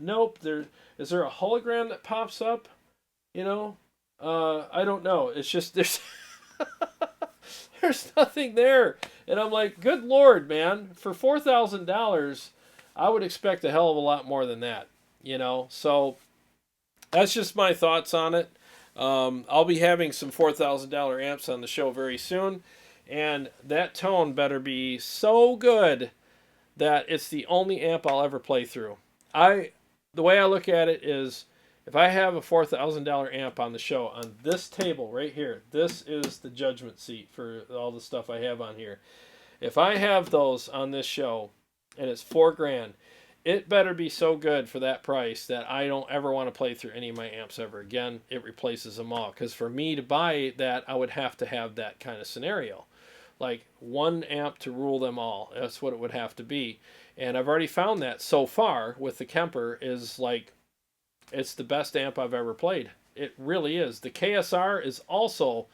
B: Nope. Is there a hologram that pops up? You know? I don't know. It's just there's there's nothing there. And I'm like, good Lord, man, for $4,000, I would expect a hell of a lot more than that, you know? So that's just my thoughts on it. I'll be having some $4,000 amps on the show very soon, and that tone better be so good that it's the only amp I'll ever play through. The way I look at it is, if I have a $4,000 amp on the show on this table right here, this is the judgment seat for all the stuff I have on here. If I have those on this show and it's $4,000, it better be so good for that price that I don't ever want to play through any of my amps ever again. It replaces them all. Because for me to buy that, I would have to have that kind of scenario. Like one amp to rule them all. That's what it would have to be. And I've already found that so far with the Kemper is like, it's the best amp I've ever played. It really is. The KSR is also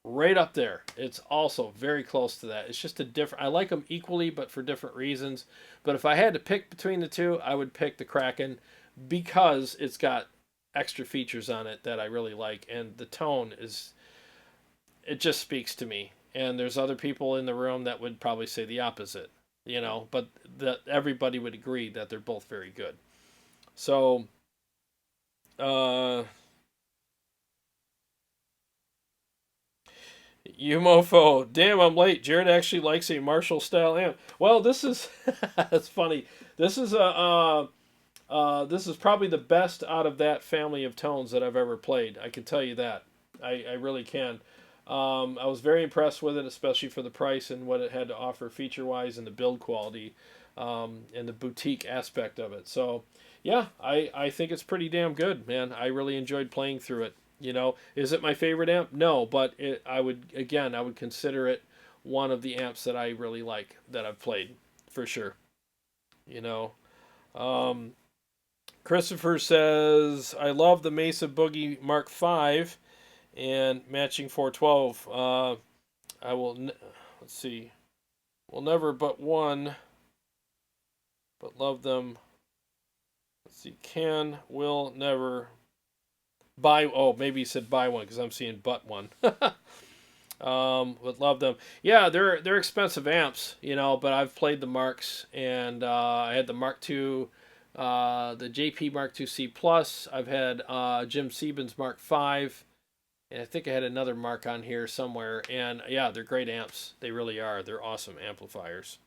B: right up there. It's also very close to that. It's just a different... I like them equally, but for different reasons. But if I had to pick between the two, I would pick the Kraken because it's got extra features on it that I really like. And the tone is... It just speaks to me. And there's other people in the room that would probably say the opposite, you know. But everybody would agree that they're both very good. So... You mofo. Damn, I'm late. Jared actually likes a Marshall style amp. Well, this is that's funny. This is this is probably the best out of that family of tones that I've ever played. I can tell you that. I really can. I was very impressed with it, especially for the price and what it had to offer feature wise and the build quality, and the boutique aspect of it. So yeah, I think it's pretty damn good, man. I really enjoyed playing through it. You know, is it my favorite amp? No, but I would consider it one of the amps that I really like that I've played for sure. You know, Christopher says I love the Mesa Boogie Mark V and matching 412. I will let's see, will never but one, but love them. Let's see, will never. Maybe he said buy one because I'm seeing but one. Would love them. Yeah, they're expensive amps, you know, but I've played the Marks, and I had the Mark II, the JP Mark II C Plus. I've had Jim Siebens Mark V, and I think I had another Mark on here somewhere. And yeah, they're great amps. They really are. They're awesome amplifiers.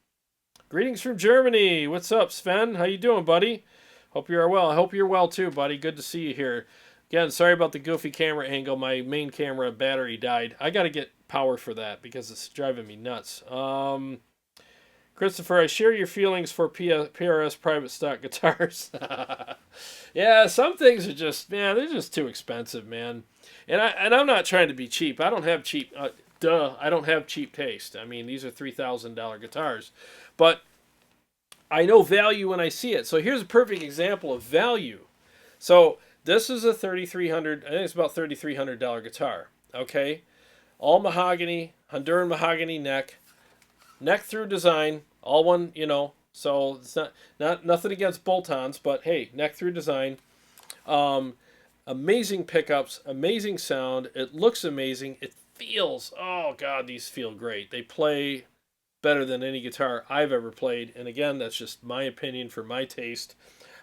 B: Greetings from Germany. What's up, Sven? How you doing, buddy? Hope you are well. I hope you're well too, buddy. Good to see you here. Again, sorry about the goofy camera angle. My main camera battery died. I got to get power for that because it's driving me nuts. Christopher, I share your feelings for PRS private stock guitars. Yeah, some things are just, man, they're just too expensive, man. And I'm not trying to be cheap. I don't have cheap, I don't have cheap taste. I mean, these are $3,000 guitars. But I know value when I see it. So here's a perfect example of value. So this is a $3,300, I think it's about $3,300 guitar, okay? All mahogany, Honduran mahogany neck through design, all one, you know, so it's not nothing against bolt-ons, but hey, neck through design. Amazing pickups, amazing sound, it looks amazing, it feels, oh God, these feel great. They play better than any guitar I've ever played, and again, that's just my opinion for my taste.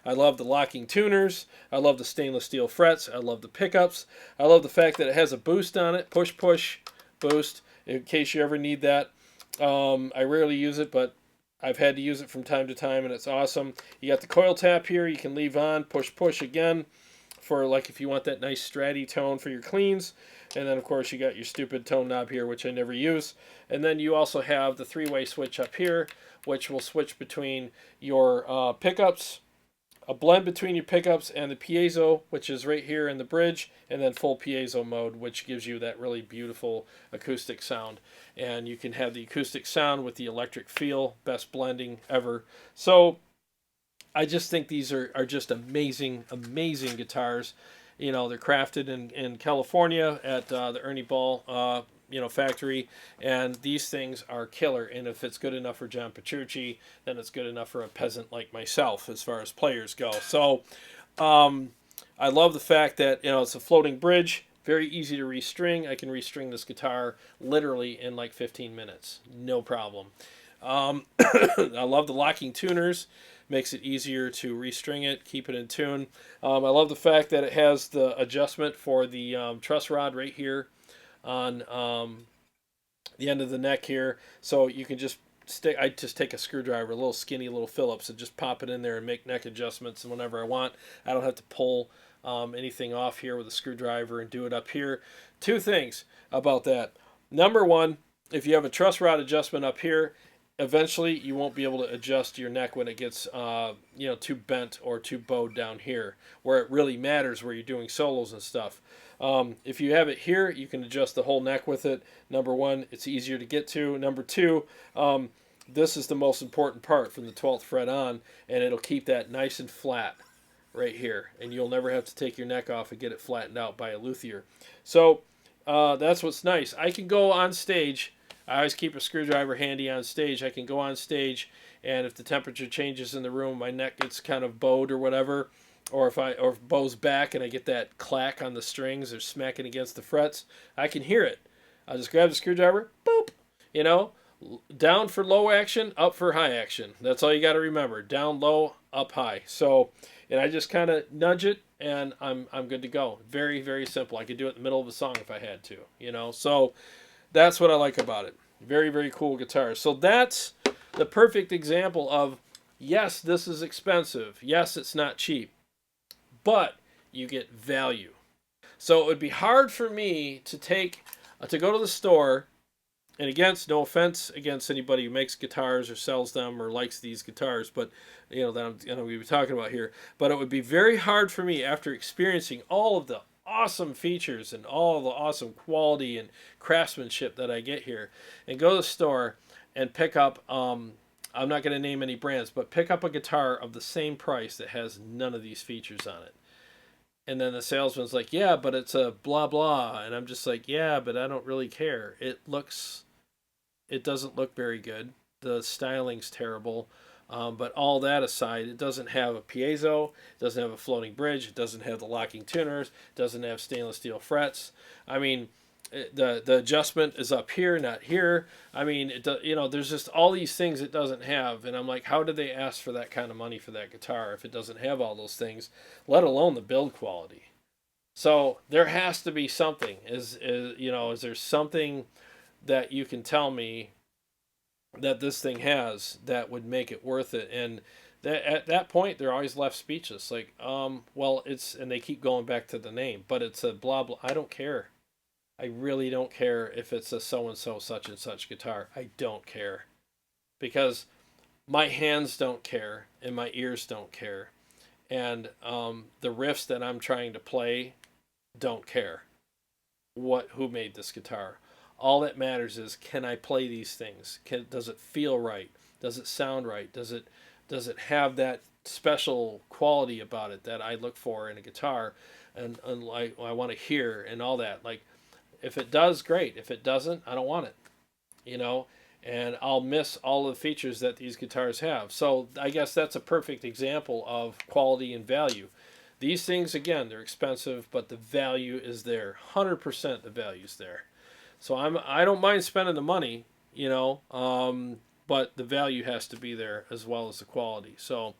B: I love the locking tuners. I love the stainless steel frets. I love the pickups. I love the fact that it has a boost on it. Push, push, boost, in case you ever need that. I rarely use it, but I've had to use it from time to time, and it's awesome. You got the coil tap here. You can leave on. Push, push again for like if you want that nice stratty tone for your cleans. And then, of course, you got your stupid tone knob here, which I never use. And then you also have the three-way switch up here, which will switch between your pickups, a blend between your pickups and the piezo, which is right here in the bridge, and then full piezo mode, which gives you that really beautiful acoustic sound. And you can have the acoustic sound with the electric feel, best blending ever. So I just think these are just amazing guitars. They're crafted in California at the Ernie Ball factory, and these things are killer. And if it's good enough for John Petrucci, then it's good enough for a peasant like myself as far as players go. So I love the fact that it's a floating bridge, very easy to restring. I can restring this guitar literally in like 15 minutes, no problem. I love the locking tuners. Makes it easier to restring it, keep it in tune. I love the fact that it has the adjustment for the truss rod right here on the end of the neck here. So you can just I just take a screwdriver, a little skinny little Phillips, and just pop it in there and make neck adjustments whenever I want. I don't have to pull anything off here with a screwdriver and do it up here. Two things about that. Number one, if you have a truss rod adjustment up here, eventually you won't be able to adjust your neck when it gets too bent or too bowed down here, where it really matters where you're doing solos and stuff. If you have it here, you can adjust the whole neck with it. Number one, it's easier to get to. Number two, this is the most important part from the 12th fret on, and it'll keep that nice and flat right here, and you'll never have to take your neck off and get it flattened out by a luthier. So that's what's nice. I can go on stage. I always keep a screwdriver handy on stage. I can go on stage, and if the temperature changes in the room, my neck gets kind of bowed or whatever, or if it bows back and I get that clack on the strings or smacking against the frets, I can hear it. I'll just grab the screwdriver, boop, down for low action, up for high action. That's all you got to remember. Down low, up high. So, and I just kind of nudge it, and I'm good to go. Very, very simple. I could do it in the middle of a song if I had to, So that's what I like about it. Very, very cool guitar. So that's the perfect example of, yes, this is expensive. Yes, it's not cheap. But you get value. So it would be hard for me to go to the store, and no offense against anybody who makes guitars or sells them or likes these guitars, but that we were talking about here. But it would be very hard for me, after experiencing all of the awesome features and all the awesome quality and craftsmanship that I get here, and go to the store and pick up I'm not going to name any brands, but pick up a guitar of the same price that has none of these features on it. And then the salesman's like, yeah, but it's a blah blah, and I'm just like, yeah, but I don't really care. It doesn't look very good. The styling's terrible. But all that aside, it doesn't have a piezo, it doesn't have a floating bridge, it doesn't have the locking tuners, it doesn't have stainless steel frets. I mean, the adjustment is up here, not here. I mean, there's just all these things it doesn't have, and I'm like, how did they ask for that kind of money for that guitar if it doesn't have all those things, let alone the build quality? So there has to be something. Is there something that you can tell me that this thing has that would make it worth it? And at that point, they're always left speechless. Like, well, and they keep going back to the name, but it's a blah blah. I don't care. I really don't care if it's a so and so such and such guitar. I don't care, because my hands don't care and my ears don't care, and the riffs that I'm trying to play don't care who made this guitar. All that matters is, can I play these things? Does it feel right? Does it sound right? Does it have that special quality about it that I look for in a guitar, and I want to hear and all that? Like, if it does, great. If it doesn't, I don't want it. And I'll miss all the features that these guitars have. So I guess that's a perfect example of quality and value. These things, again, they're expensive, but the value is there. 100% the value's there. So I don't mind spending the money, but the value has to be there as well as the quality. So,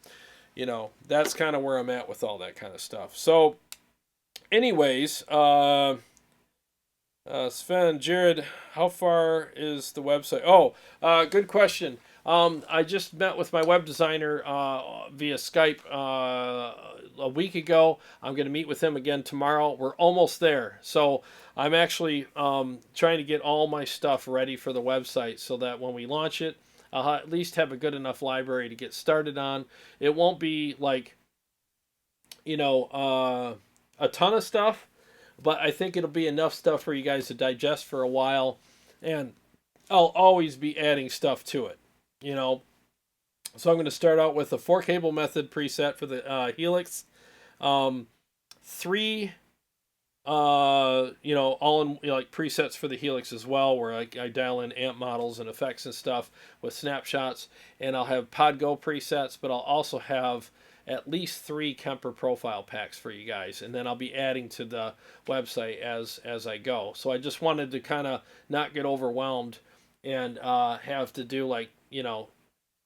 B: that's kind of where I'm at with all that kind of stuff. So, anyways, Sven, Jared, how far is the website? Oh, good question. I just met with my web designer via Skype a week ago. I'm going to meet with him again tomorrow. We're almost there. So I'm actually trying to get all my stuff ready for the website so that when we launch it, I'll at least have a good enough library to get started on. It won't be like, a ton of stuff, but I think it'll be enough stuff for you guys to digest for a while, and I'll always be adding stuff to it, So I'm going to start out with a 4-cable method preset for the Helix. 3 all in like presets for the Helix as well, where I dial in amp models and effects and stuff with snapshots, and I'll have PodGo presets, but I'll also have at least 3 Kemper profile packs for you guys, and then I'll be adding to the website as I go. So I just wanted to kind of not get overwhelmed and have to do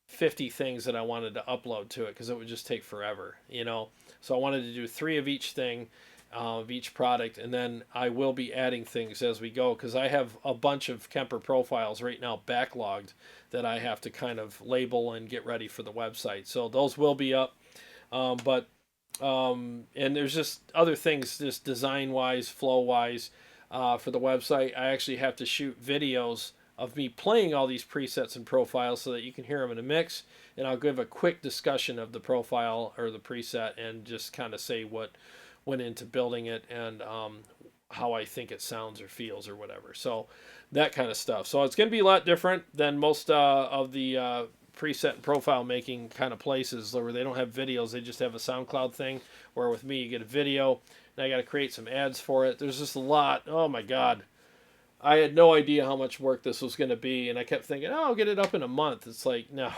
B: 50 things that I wanted to upload to it, because it would just take forever. So I wanted to do 3 of each thing, of each product, and then I will be adding things as we go, because I have a bunch of Kemper profiles right now backlogged that I have to kind of label and get ready for the website. So those will be up, and there's just other things, just design wise, flow wise, for the website. I actually have to shoot videos of me playing all these presets and profiles so that you can hear them in a mix, and I'll give a quick discussion of the profile or the preset and just kind of say what went into building it and how I think it sounds or feels or whatever. So that kind of stuff. So it's going to be a lot different than most of the preset and profile making kind of places where they don't have videos, they just have a SoundCloud thing, where with me you get a video and I got to create some ads for it. There's just a lot. Oh my God. I had no idea how much work this was going to be, and I kept thinking, oh, I'll get it up in a month. It's like, no.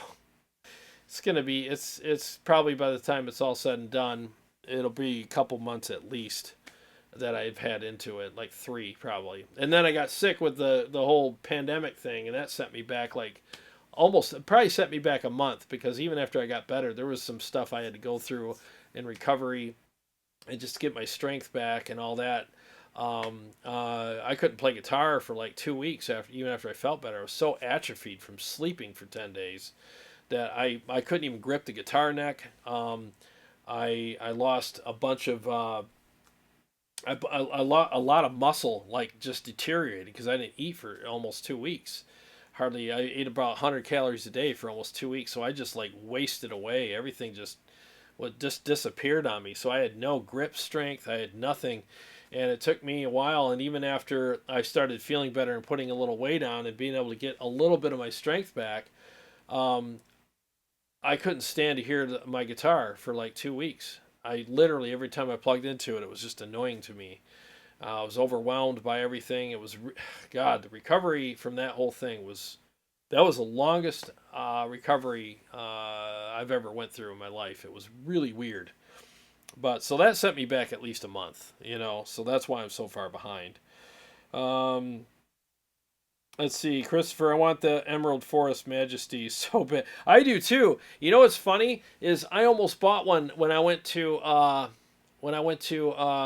B: It's going to be, it's probably by the time it's all said and done, it'll be a couple months at least that I've had into it, like 3 probably. And then I got sick with the whole pandemic thing, and that sent me back probably set me back a month, because even after I got better, there was some stuff I had to go through in recovery and just get my strength back and all that. I couldn't play guitar for like 2 weeks even after I felt better. I was so atrophied from sleeping for 10 days that I couldn't even grip the guitar neck. I lost a bunch of a lot of muscle, like, just deteriorated because I didn't eat for almost 2 weeks. I ate about 100 calories a day for almost 2 weeks, so I just wasted away. Everything just disappeared on me. So I had no grip strength. I had nothing. And it took me a while, and even after I started feeling better and putting a little weight on and being able to get a little bit of my strength back, I couldn't stand to hear my guitar for like 2 weeks. I literally, every time I plugged into it, it was just annoying to me. I was overwhelmed by everything. It was, God, the recovery from that whole thing was the longest recovery I've ever went through in my life. It was really weird. But so that set me back at least a month, so that's why I'm so far behind. Let's see, Christopher, I want the Emerald Forest Majesty so bad. I do too. You know what's funny is I almost bought one when I went to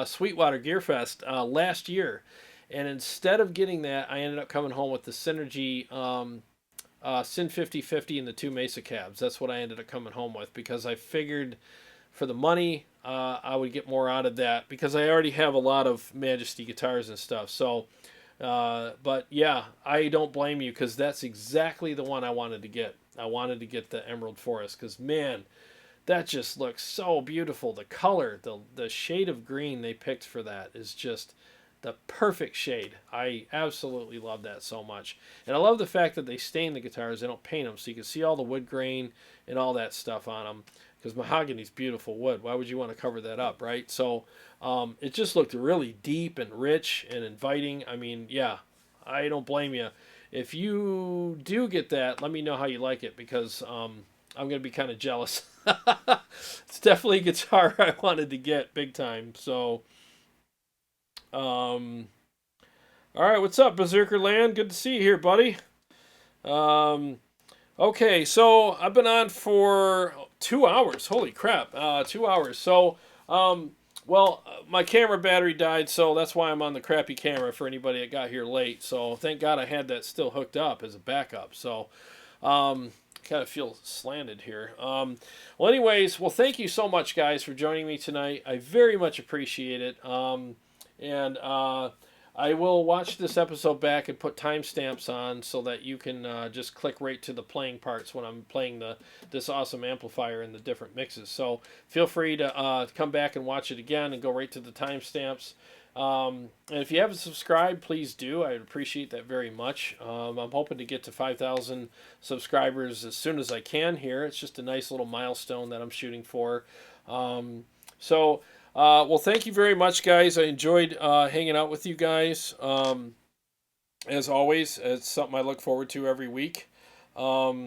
B: Sweetwater Gear Fest last year, and instead of getting that, I ended up coming home with the Synergy Syn 5050 and the 2 Mesa cabs. That's what I ended up coming home with, because I figured for the money, I would get more out of that, because I already have a lot of Majesty guitars and stuff. So, but yeah, I don't blame you, because that's exactly the one I wanted to get. I wanted to get the Emerald Forest, because man, that just looks so beautiful. The color, the shade of green they picked for that is just the perfect shade. I absolutely love that so much. And I love the fact that they stain the guitars. They don't paint them, so you can see all the wood grain and all that stuff on them. Because mahogany's beautiful wood. Why would you want to cover that up, right? So it just looked really deep and rich and inviting. I mean, yeah, I don't blame you. If you do get that, let me know how you like it, because I'm going to be kind of jealous. It's definitely a guitar I wanted to get big time. So, all right, what's up, Berserker Land? Good to see you here, buddy. Okay, so I've been on for 2 hours. Holy crap, 2 hours. So, my camera battery died, so that's why I'm on the crappy camera for anybody that got here late. So thank God I had that still hooked up as a backup. So, kind of feel slanted here. Anyways, thank you so much, guys, for joining me tonight. I very much appreciate it. I will watch this episode back and put timestamps on so that you can just click right to the playing parts when I'm playing this awesome amplifier in the different mixes. So feel free to come back and watch it again and go right to the timestamps. And if you haven't subscribed, please do. I would appreciate that very much. I'm hoping to get to 5,000 subscribers as soon as I can here. It's just a nice little milestone that I'm shooting for. Well, thank you very much, guys. I enjoyed hanging out with you guys. As always, it's something I look forward to every week. Yeah,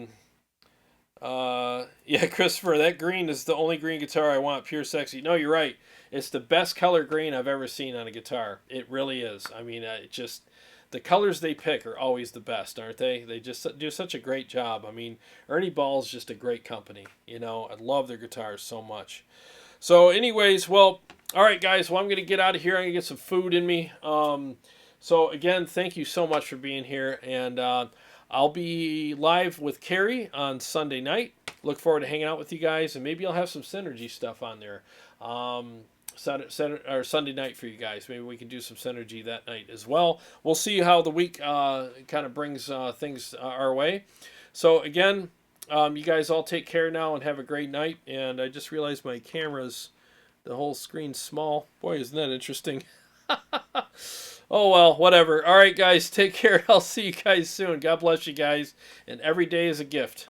B: Christopher, that green is the only green guitar I want. Pure sexy. No, you're right. It's the best color green I've ever seen on a guitar. It really is. I mean, the colors they pick are always the best, aren't they? They just do such a great job. I mean, Ernie Ball's just a great company. You know, I love their guitars so much. So, anyways, well, all right, guys. Well, I'm gonna get out of here. I'm gonna get some food in me. So again, thank you so much for being here, and I'll be live with Carrie on Sunday night. Look forward to hanging out with you guys, and maybe I'll have some Synergy stuff on there. Sunday night for you guys. Maybe we can do some Synergy that night as well. We'll see how the week kind of brings things our way. So again, you guys all take care now and have a great night. And I just realized my camera's, the whole screen's small. Boy, isn't that interesting? Oh, well, whatever. All right, guys, take care. I'll see you guys soon. God bless you guys. And every day is a gift.